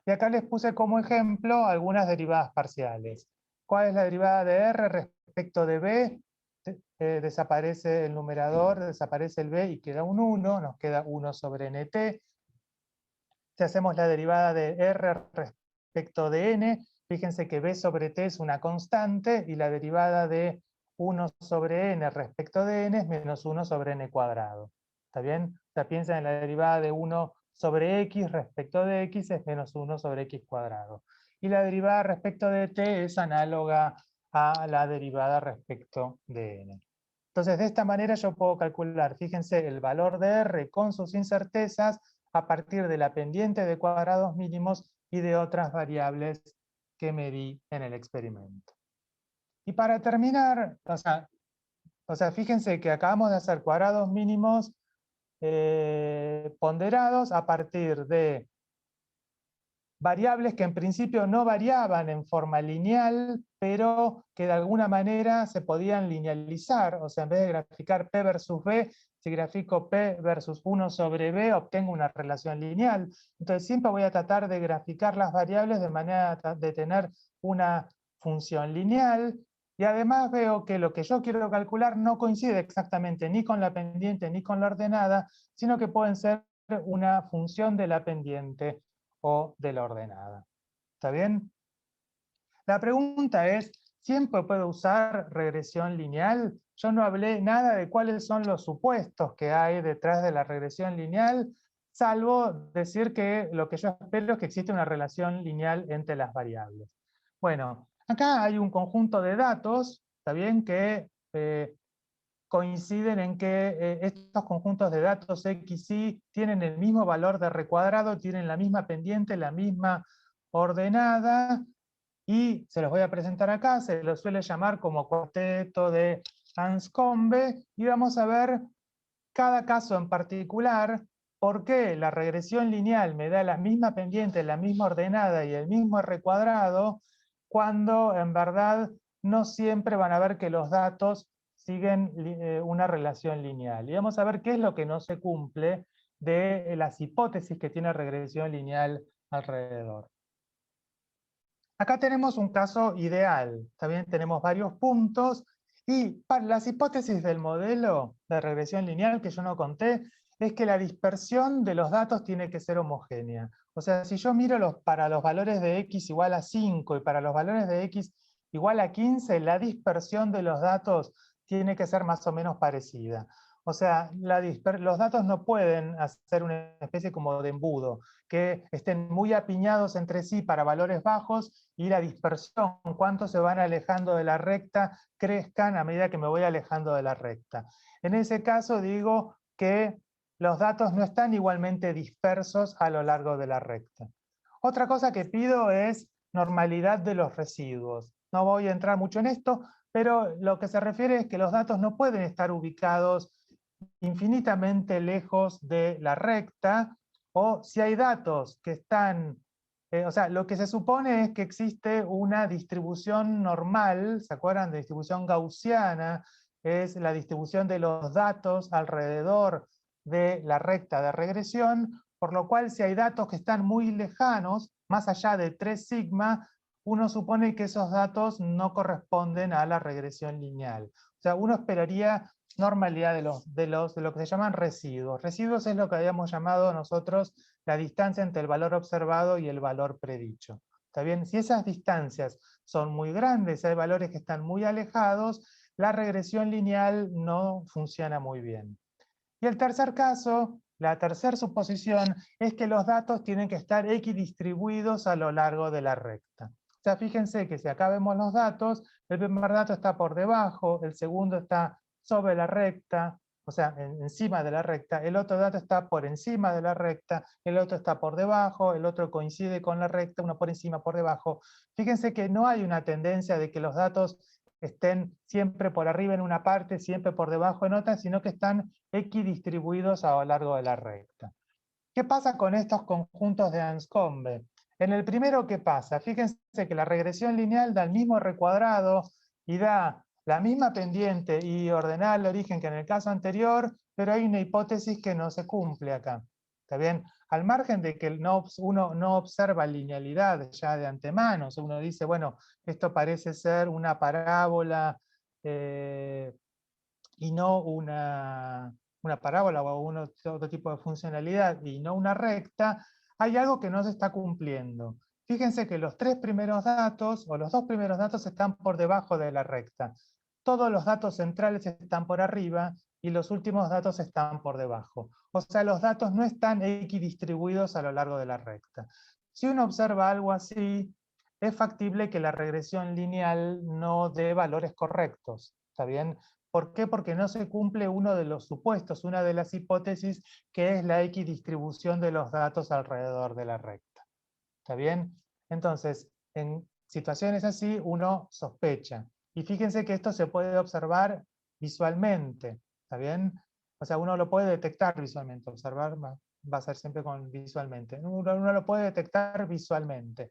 S1: Y acá les puse como ejemplo algunas derivadas parciales. ¿Cuál es la derivada de R respecto de B? Desaparece el numerador, desaparece el B y queda un 1, nos queda 1 sobre nt. Si hacemos la derivada de R respecto de N, fíjense que B sobre T es una constante y la derivada de 1 sobre N respecto de N es menos 1 sobre N cuadrado. ¿Está bien? O sea, piensen en la derivada de 1 sobre X respecto de X es menos 1 sobre X cuadrado. Y la derivada respecto de T es análoga a la derivada respecto de N. Entonces, de esta manera yo puedo calcular, fíjense, el valor de R con sus incertezas a partir de la pendiente de cuadrados mínimos y de otras variables que medí en el experimento. Y para terminar, o sea, fíjense que acabamos de hacer cuadrados mínimos ponderados a partir de variables que en principio no variaban en forma lineal, pero que de alguna manera se podían linealizar. O sea, en vez de graficar P versus B, si grafico P versus 1 sobre B, obtengo una relación lineal. Entonces siempre voy a tratar de graficar las variables de manera de tener una función lineal. Y además veo que lo que yo quiero calcular no coincide exactamente ni con la pendiente ni con la ordenada, sino que pueden ser una función de la pendiente o de la ordenada. ¿Está bien? La pregunta es, ¿siempre puedo usar regresión lineal? Yo no hablé nada de cuáles son los supuestos que hay detrás de la regresión lineal, salvo decir que lo que yo espero es que existe una relación lineal entre las variables. Bueno, acá hay un conjunto de datos, ¿está bien? Que coinciden en que estos conjuntos de datos X y tienen el mismo valor de R cuadrado, tienen la misma pendiente, la misma ordenada, y se los voy a presentar acá, se los suele llamar como cuarteto de Anscombe, y vamos a ver cada caso en particular, por qué la regresión lineal me da la misma pendiente, la misma ordenada y el mismo R cuadrado, cuando en verdad no siempre van a ver que los datos siguen una relación lineal. Y vamos a ver qué es lo que no se cumple de las hipótesis que tiene regresión lineal alrededor. Acá tenemos un caso ideal, también tenemos varios puntos, y para las hipótesis del modelo de regresión lineal que yo no conté, es que la dispersión de los datos tiene que ser homogénea. O sea, si yo miro para los valores de x igual a 5 y para los valores de x igual a 15, la dispersión de los datos tiene que ser más o menos parecida. O sea, los datos no pueden hacer una especie como de embudo, que estén muy apiñados entre sí para valores bajos y la dispersión, cuánto se van alejando de la recta, crezcan a medida que me voy alejando de la recta. En ese caso digo que los datos no están igualmente dispersos a lo largo de la recta. Otra cosa que pido es normalidad de los residuos. No voy a entrar mucho en esto, pero lo que se refiere es que los datos no pueden estar ubicados infinitamente lejos de la recta, o si hay datos que están, o sea, lo que se supone es que existe una distribución normal, ¿se acuerdan de distribución gaussiana? Es la distribución de los datos alrededor de la recta de regresión, por lo cual si hay datos que están muy lejanos, más allá de 3 sigma, uno supone que esos datos no corresponden a la regresión lineal. O sea, uno esperaría normalidad de lo que se llaman residuos. Residuos es lo que habíamos llamado nosotros la distancia entre el valor observado y el valor predicho. ¿Está bien? Si esas distancias son muy grandes, hay valores que están muy alejados, la regresión lineal no funciona muy bien. Y el tercer caso, la tercera suposición, es que los datos tienen que estar equidistribuidos a lo largo de la recta. O sea, fíjense que si acá vemos los datos, el primer dato está por debajo, el segundo está sobre la recta, o sea, encima de la recta, el otro dato está por encima de la recta, el otro está por debajo, el otro coincide con la recta, uno por encima, por debajo. Fíjense que no hay una tendencia de que los datos estén siempre por arriba en una parte, siempre por debajo en otra, sino que están equidistribuidos a lo largo de la recta. ¿Qué pasa con estos conjuntos de Anscombe? En el primero, ¿qué pasa? Fíjense que la regresión lineal da el mismo recuadrado y da la misma pendiente y ordenada al origen que en el caso anterior, pero hay una hipótesis que no se cumple acá. ¿Está bien? Al margen de que uno no observa linealidad ya de antemano, o sea, uno dice, bueno, esto parece ser una parábola y no una parábola o otro tipo de funcionalidad y no una recta, hay algo que no se está cumpliendo. Fíjense que los tres primeros datos o los dos primeros datos están por debajo de la recta. Todos los datos centrales están por arriba y los últimos datos están por debajo. O sea, los datos no están equidistribuidos a lo largo de la recta. Si uno observa algo así, es factible que la regresión lineal no dé valores correctos. ¿Está bien? ¿Por qué? Porque no se cumple uno de los supuestos, una de las hipótesis, que es la equidistribución de los datos alrededor de la recta. ¿Está bien? Entonces, en situaciones así, uno sospecha. Y fíjense que esto se puede observar visualmente. ¿Está bien? O sea, uno lo puede detectar visualmente. Observar va a ser siempre visualmente. Uno lo puede detectar visualmente.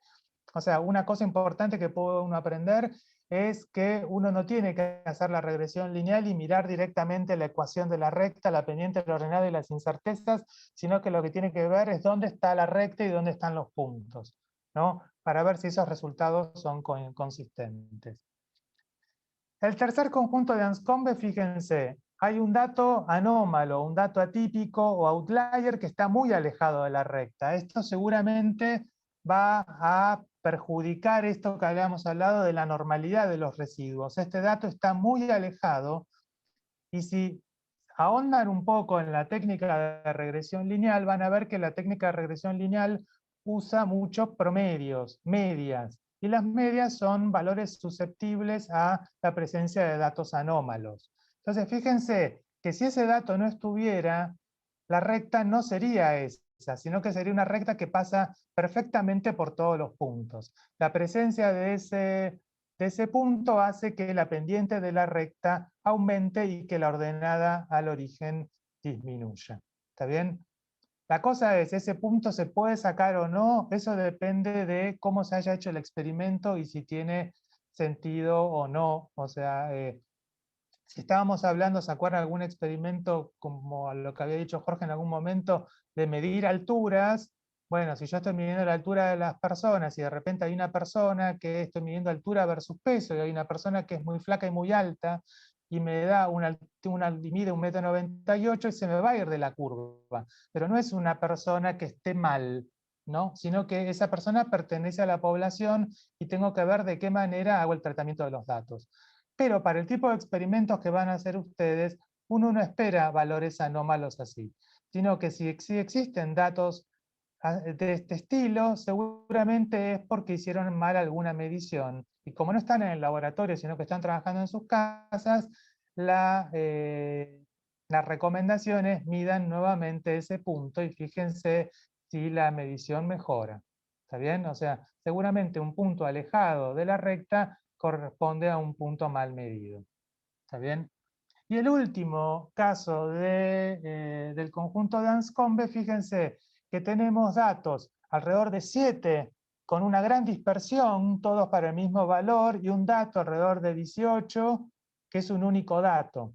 S1: O sea, una cosa importante que puede uno aprender es que uno no tiene que hacer la regresión lineal y mirar directamente la ecuación de la recta, la pendiente, la ordenada y las incertezas, sino que lo que tiene que ver es dónde está la recta y dónde están los puntos, ¿no? Para ver si esos resultados son consistentes. El tercer conjunto de Anscombe, fíjense, hay un dato anómalo, un dato atípico o outlier que está muy alejado de la recta. Esto seguramente va a perjudicar esto que habíamos hablado de la normalidad de los residuos. Este dato está muy alejado y si ahondan un poco en la técnica de regresión lineal, van a ver que la técnica de regresión lineal usa muchos promedios, medias, y las medias son valores susceptibles a la presencia de datos anómalos. Entonces, fíjense que si ese dato no estuviera, la recta no sería esa, sino que sería una recta que pasa perfectamente por todos los puntos. La presencia de ese punto hace que la pendiente de la recta aumente y que la ordenada al origen disminuya. ¿Está bien? La cosa es, ¿ese punto se puede sacar o no? Eso depende de cómo se haya hecho el experimento y si tiene sentido o no. O sea, si estábamos hablando, ¿se acuerdan algún experimento como lo que había dicho Jorge en algún momento de medir alturas? Bueno, si yo estoy midiendo la altura de las personas y de repente hay una persona que estoy midiendo altura versus peso y hay una persona que es muy flaca y muy alta y me da y mide 1,98 m y se me va a ir de la curva. Pero no es una persona que esté mal, ¿no? Sino que esa persona pertenece a la población y tengo que ver de qué manera hago el tratamiento de los datos. Pero para el tipo de experimentos que van a hacer ustedes, uno no espera valores anómalos así, sino que si existen datos de este estilo, seguramente es porque hicieron mal alguna medición. Y como no están en el laboratorio, sino que están trabajando en sus casas, las recomendaciones midan nuevamente ese punto y fíjense si la medición mejora. ¿Está bien? O sea, seguramente un punto alejado de la recta corresponde a un punto mal medido. ¿Está bien? Y el último caso del conjunto de Anscombe, fíjense que tenemos datos alrededor de 7 con una gran dispersión, todos para el mismo valor, y un dato alrededor de 18, que es un único dato.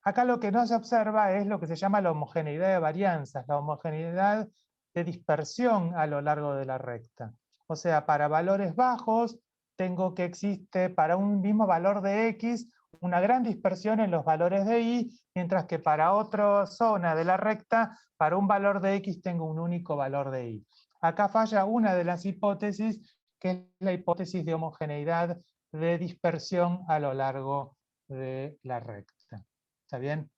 S1: Acá lo que no se observa es lo que se llama la homogeneidad de varianzas, la homogeneidad de dispersión a lo largo de la recta. O sea, para valores bajos, tengo que existe para un mismo valor de X una gran dispersión en los valores de Y, mientras que para otra zona de la recta, para un valor de X tengo un único valor de Y. Acá falla una de las hipótesis, que es la hipótesis de homogeneidad de dispersión a lo largo de la recta. ¿Está bien?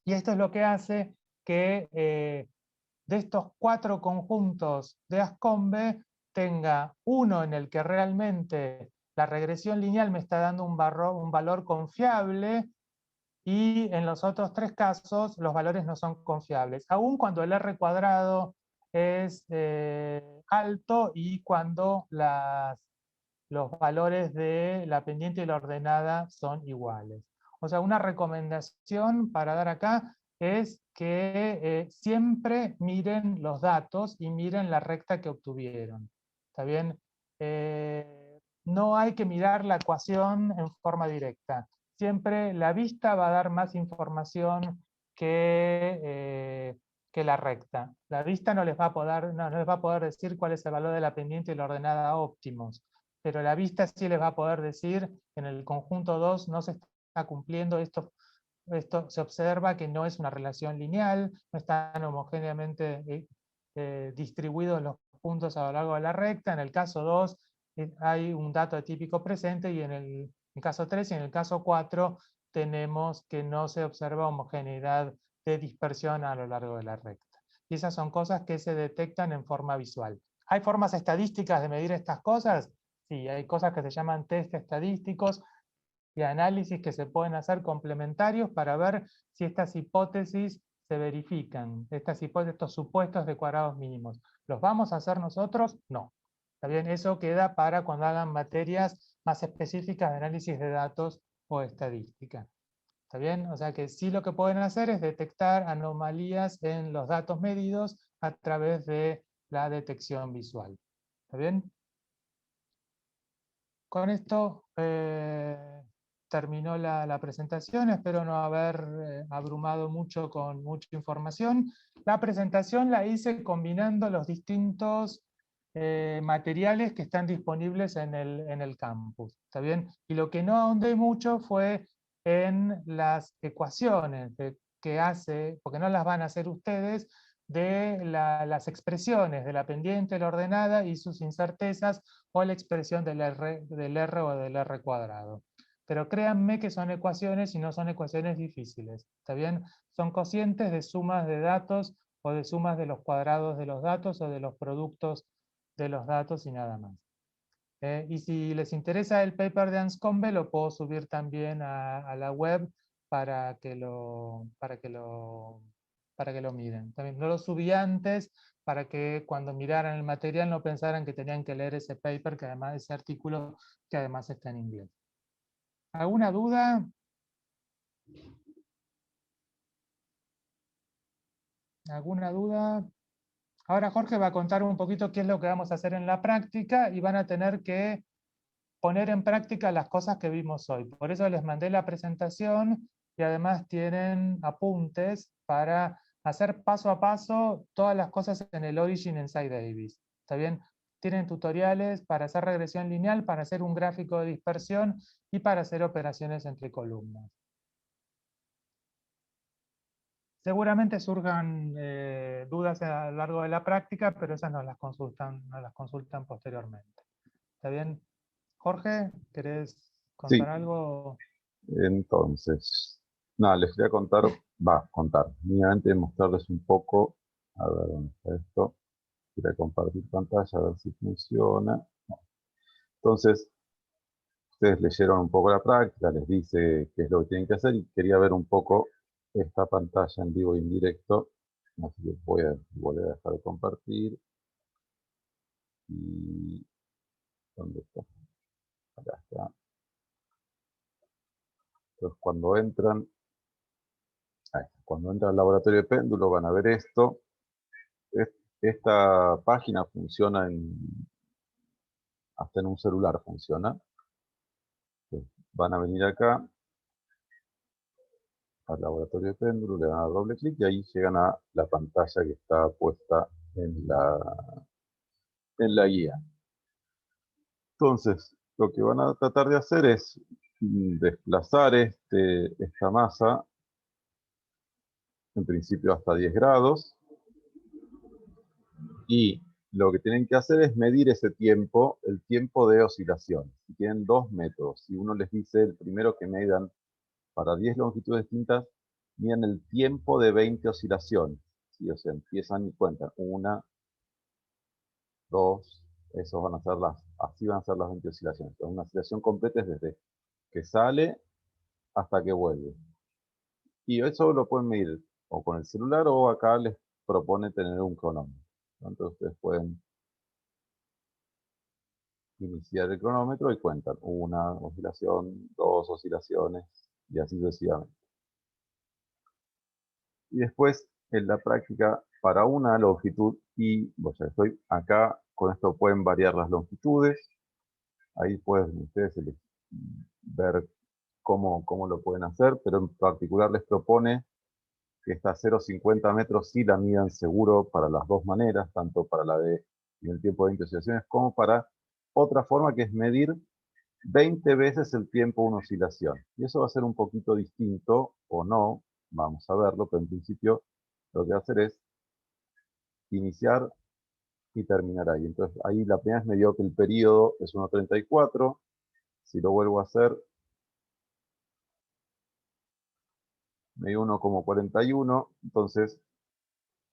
S1: Y esto es lo que hace que de estos 4 conjuntos de Anscombe tenga uno en el que realmente la regresión lineal me está dando un valor confiable y en los otros 3 casos los valores no son confiables, aun cuando el R cuadrado es alto y cuando los valores de la pendiente y la ordenada son iguales. O sea, una recomendación para dar acá es que siempre miren los datos y miren la recta que obtuvieron. ¿Está bien? No hay que mirar la ecuación en forma directa. Siempre la vista va a dar más información que la recta. La vista no les va a poder decir cuál es el valor de la pendiente y la ordenada óptimos, pero la vista sí les va a poder decir en el conjunto 2 no se está cumpliendo esto. Esto se observa que no es una relación lineal, no están homogéneamente distribuidos los puntos a lo largo de la recta. En el caso 2 hay un dato típico presente, y en el caso 3 y en el caso 4 tenemos que no se observa homogeneidad de dispersión a lo largo de la recta. Y esas son cosas que se detectan en forma visual. ¿Hay formas estadísticas de medir estas cosas? Sí, hay cosas que se llaman test estadísticos y análisis que se pueden hacer complementarios para ver si estas hipótesis se verifican, estos supuestos de cuadrados mínimos. ¿Los vamos a hacer nosotros? No. ¿Está bien? Eso queda para cuando hagan materias más específicas de análisis de datos o estadística. ¿Está bien? O sea que sí, lo que pueden hacer es detectar anomalías en los datos medidos a través de la detección visual. ¿Está bien? Con esto terminó la presentación. Espero no haber abrumado mucho con mucha información. La presentación la hice combinando los distintos materiales que están disponibles en el campus. ¿Está bien? Y lo que no ahondé mucho fue en las ecuaciones que hace, porque no las van a hacer ustedes, de las expresiones de la pendiente, la ordenada y sus incertezas, o la expresión del R o del R cuadrado. Pero créanme que son ecuaciones y no son ecuaciones difíciles. ¿Está bien? Son cocientes de sumas de datos o de sumas de los cuadrados de los datos o de los productos de los datos y nada más. Y si les interesa el paper de Anscombe, lo puedo subir también a la web para que lo miren. También no lo subí antes para que cuando miraran el material no pensaran que tenían que leer ese paper, que además, ese artículo, que además está en inglés. ¿Alguna duda? ¿Alguna duda? Ahora Jorge va a contar un poquito qué es lo que vamos a hacer en la práctica, y van a tener que poner en práctica las cosas que vimos hoy. Por eso les mandé la presentación, y además tienen apuntes para hacer paso a paso todas las cosas en el Origin en Scikit-Davis. ¿Está bien? Tienen tutoriales para hacer regresión lineal, para hacer un gráfico de dispersión y para hacer operaciones entre columnas. Seguramente surjan dudas a lo largo de la práctica, pero esas nos las consultan posteriormente. ¿Está bien? Jorge, ¿querés contar
S2: Sí,
S1: algo?
S2: entonces, nada, les quería contar, mínimamente mostrarles un poco, a ver dónde está esto, quería compartir pantalla, a ver si funciona. Entonces, ustedes leyeron un poco la práctica, les dice qué es lo que tienen que hacer, y quería ver un poco esta pantalla en vivo e en directo, así que voy a volver a dejar de compartir. Y, ¿dónde está? Acá está. Entonces, cuando entran al laboratorio de péndulo van a ver esto. Esta página funciona hasta en un celular funciona. Entonces, van a venir acá al laboratorio de péndulo, le dan a doble clic y ahí llegan a la pantalla que está puesta en la guía. Entonces, lo que van a tratar de hacer es desplazar esta masa, en principio hasta 10 grados, y lo que tienen que hacer es medir ese tiempo, el tiempo de oscilación. Y tienen dos métodos. Si uno les dice, el primero que medan para 10 longitudes distintas, miden el tiempo de 20 oscilaciones. ¿Sí? O sea, empiezan y cuentan. 1, 2, así van a ser las 20 oscilaciones. Entonces, una oscilación completa es desde que sale hasta que vuelve. Y eso lo pueden medir o con el celular o acá les propone tener un cronómetro. Entonces ustedes pueden iniciar el cronómetro y cuentan una oscilación, dos oscilaciones y así sucesivamente. Y después en la práctica para una longitud y, bueno, ya estoy acá, con esto pueden variar las longitudes. Ahí pueden ustedes ver cómo lo pueden hacer, pero en particular les propone que esta 0,50 metros sí la midan seguro para las dos maneras, tanto para la de en el tiempo de 20 oscilaciones como para otra forma que es medir 20 veces el tiempo de una oscilación. Y eso va a ser un poquito distinto o no, vamos a verlo, pero en principio lo que va a hacer es iniciar y terminar ahí. Entonces ahí la primera vez me dio que el periodo es 1,34. Si lo vuelvo a hacer, me dio 1,41. Entonces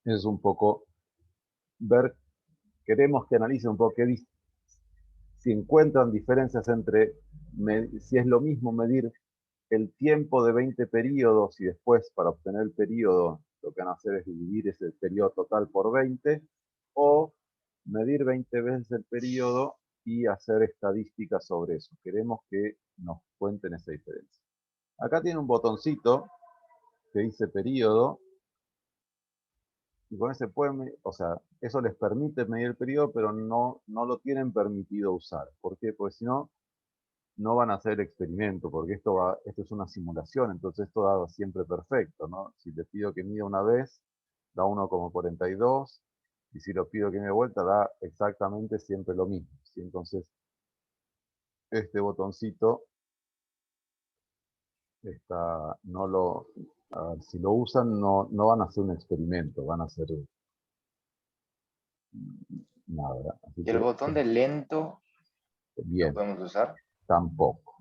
S2: es un poco ver, queremos que analice un poco si encuentran diferencias entre, si es lo mismo medir el tiempo de 20 periodos y después para obtener el periodo lo que van a hacer es dividir ese periodo total por 20 o medir 20 veces el periodo y hacer estadísticas sobre eso. Queremos que nos cuenten esa diferencia. Acá tiene un botoncito que dice periodo y con ese pueden, o sea, eso les permite medir el periodo, pero no lo tienen permitido usar. ¿Por qué? Porque si no, no van a hacer el experimento, porque esto es una simulación, entonces esto da siempre perfecto, ¿no? Si le pido que mida una vez, da 1,42, y si lo pido que me dé vuelta, da exactamente siempre lo mismo, ¿sí? Entonces, este botoncito, no lo, si lo usan, no van a hacer un experimento, van a hacer nada. Así
S3: ¿Y el
S2: que,
S3: botón de lento lo
S2: bien,
S3: podemos usar?
S2: tampoco.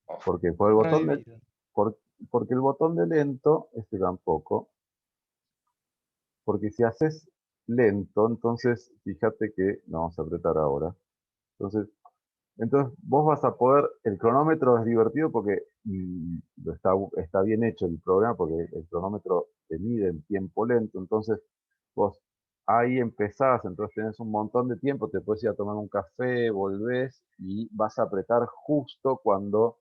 S3: Uf,
S2: Porque por el botón de,
S1: Prohibido.
S2: porque el botón de lento, tampoco, porque si haces lento, entonces fíjate que, lo vamos a apretar ahora, entonces vos vas a poder, el cronómetro es divertido porque está bien hecho el programa, porque el cronómetro te mide el tiempo lento, entonces vos ahí empezás, entonces tenés un montón de tiempo, te puedes ir a tomar un café, volvés y vas a apretar justo cuando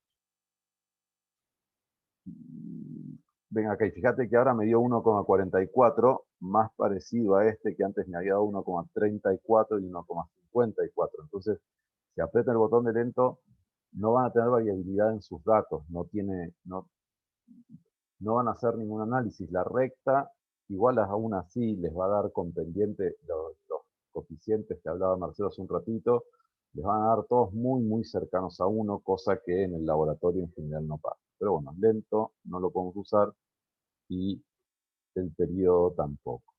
S2: ven acá, y fíjate que ahora me dio 1,44, más parecido a este que antes me había dado 1,34 y 1,54. Entonces, si apretan el botón de lento, no van a tener variabilidad en sus datos, no van a hacer ningún análisis. La recta, igual aún así, les va a dar con pendiente los coeficientes que hablaba Marcelo hace un ratito, les van a dar todos muy, muy cercanos a 1, cosa que en el laboratorio en general no pasa. Pero bueno, lento, no lo podemos usar y el periodo tampoco.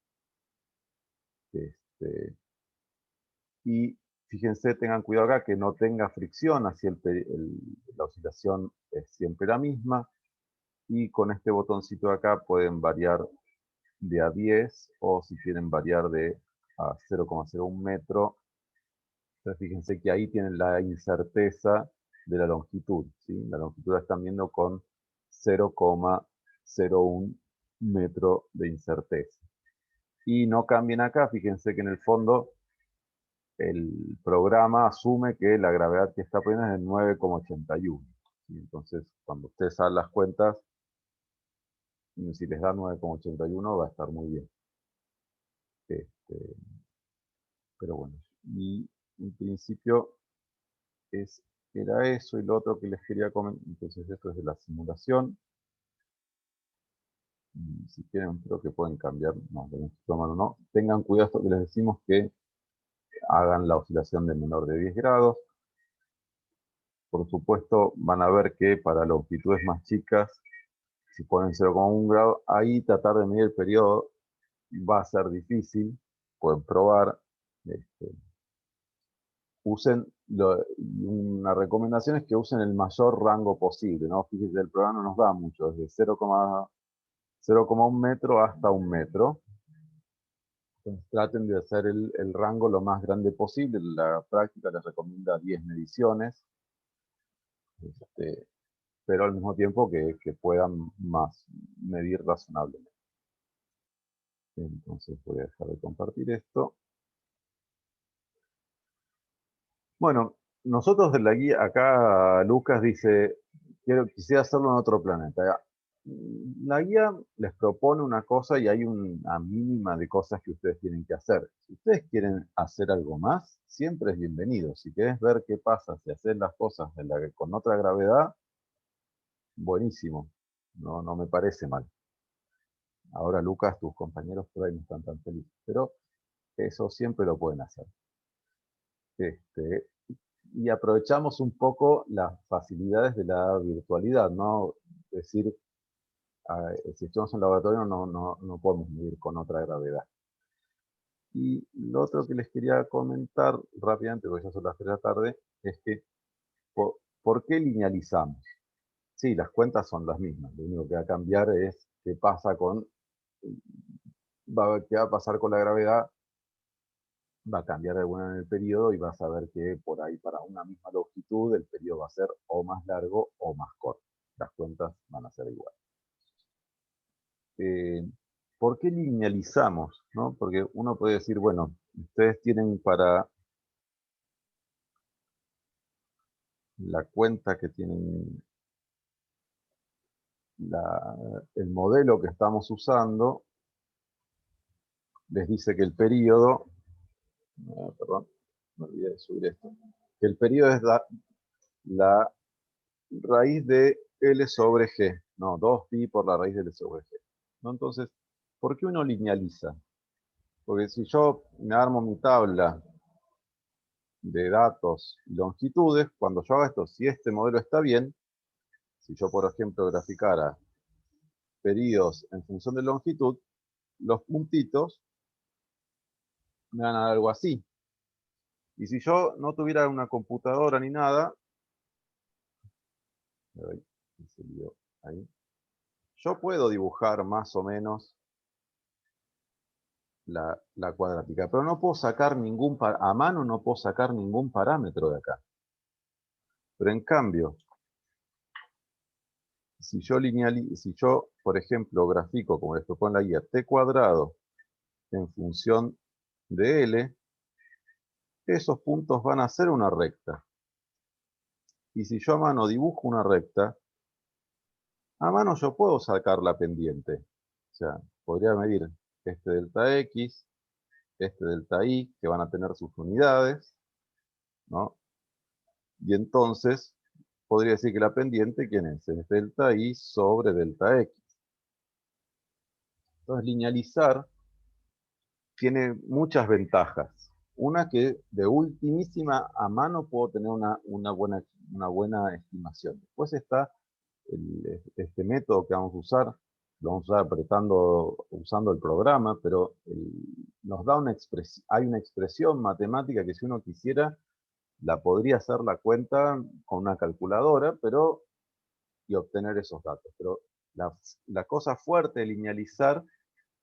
S2: Y fíjense, tengan cuidado acá que no tenga fricción, así la oscilación es siempre la misma. Y con este botoncito de acá pueden variar de a 10 o si quieren variar de a 0,01 metro. Entonces fíjense que ahí tienen la incerteza de la longitud, ¿sí? La longitud la están viendo con 0,01 metro de incerteza. Y no cambien acá, fíjense que en el fondo el programa asume que la gravedad que está poniendo es de 9,81. ¿Sí? Entonces, cuando ustedes hagan las cuentas, si les da 9,81 va a estar muy bien. Este, pero bueno, y en principio era eso y lo otro que les quería comentar. Entonces, esto es de la simulación. Si quieren, creo que pueden cambiar. No, no. Tengan cuidado esto que les decimos que hagan la oscilación de menor de 10 grados. Por supuesto, van a ver que para longitudes más chicas, si ponen 0,1 grado, ahí tratar de medir el periodo va a ser difícil. Pueden probar. Usen, una recomendación es que usen el mayor rango posible, ¿no? Fíjense, el programa no nos da mucho, desde 0,1 metro hasta 1 metro. Entonces traten de hacer el rango lo más grande posible. La práctica les recomienda 10 mediciones. pero al mismo tiempo que puedan medir razonablemente. Entonces voy a dejar de compartir esto. Bueno, nosotros de la guía, acá Lucas dice, quisiera hacerlo en otro planeta. La guía les propone una cosa y hay una mínima de cosas que ustedes tienen que hacer. Si ustedes quieren hacer algo más, siempre es bienvenido. Si querés ver qué pasa si haces las cosas con otra gravedad, buenísimo. No me parece mal. Ahora, Lucas, tus compañeros por ahí no están tan felices, pero eso siempre lo pueden hacer. Y aprovechamos un poco las facilidades de la virtualidad, ¿no? Es decir, si estamos en laboratorio no podemos medir con otra gravedad. Y lo otro que les quería comentar rápidamente, porque ya son las 3 de la tarde, es que ¿por qué linealizamos? Sí, las cuentas son las mismas, lo único que va a cambiar es qué va a pasar con la gravedad, va a cambiar alguna en el periodo y vas a ver que por ahí para una misma longitud el periodo va a ser o más largo o más corto. Las cuentas van a ser iguales. ¿Por qué linealizamos? ¿No? Porque uno puede decir, bueno, ustedes tienen para la cuenta que tienen, el modelo que estamos usando, les dice que el periodo, perdón, me olvidé de subir esto, que el periodo es la raíz de L sobre G, no, 2pi por la raíz de L sobre G. ¿No? Entonces, ¿por qué uno linealiza? Porque si yo me armo mi tabla de datos y longitudes, cuando yo haga esto, si este modelo está bien, si yo, por ejemplo, graficara periodos en función de longitud, los puntitos me van a dar algo así. Y si yo no tuviera una computadora ni nada, yo puedo dibujar más o menos la cuadrática, pero no puedo sacar a mano no puedo sacar ningún parámetro de acá. Pero en cambio, si yo, por ejemplo, grafico, como les propone la guía, t cuadrado en función de L, esos puntos van a ser una recta. Y si yo a mano dibujo una recta, a mano yo puedo sacar la pendiente. O sea, podría medir este delta X, este delta Y, que van a tener sus unidades, ¿no? Y entonces, podría decir que la pendiente, ¿quién es? Es delta Y sobre delta X. Entonces, linealizar tiene muchas ventajas. Una que de ultimísima a mano puedo tener una buena estimación. Después está este método que vamos a usar, lo vamos a usar usando el programa, pero nos da hay una expresión matemática que si uno quisiera, la podría hacer la cuenta con una calculadora, y obtener esos datos. Pero la cosa fuerte de linealizar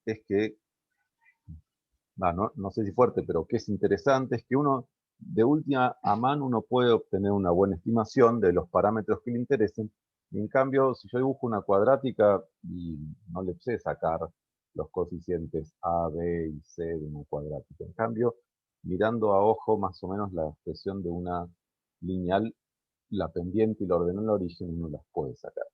S2: es que, no sé si fuerte, pero que es interesante, es que uno, de última a mano, uno puede obtener una buena estimación de los parámetros que le interesen. Y en cambio, si yo dibujo una cuadrática y no le sé sacar los coeficientes A, B y C de una cuadrática. En cambio, mirando a ojo más o menos la expresión de una lineal, la pendiente y la ordenada en origen, uno las puede sacar.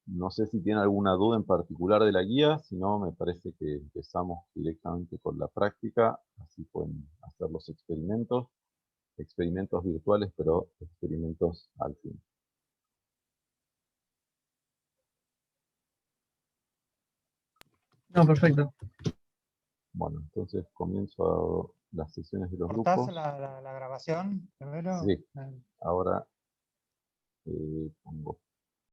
S2: No sé si tiene alguna duda en particular de la guía, si no, me parece que empezamos directamente con la práctica, así pueden hacer los experimentos virtuales, pero experimentos al fin.
S4: No, perfecto.
S2: Bueno, entonces comienzo las sesiones de los
S1: ¿Cortás
S2: grupos.
S1: la grabación primero?
S2: Sí, ahora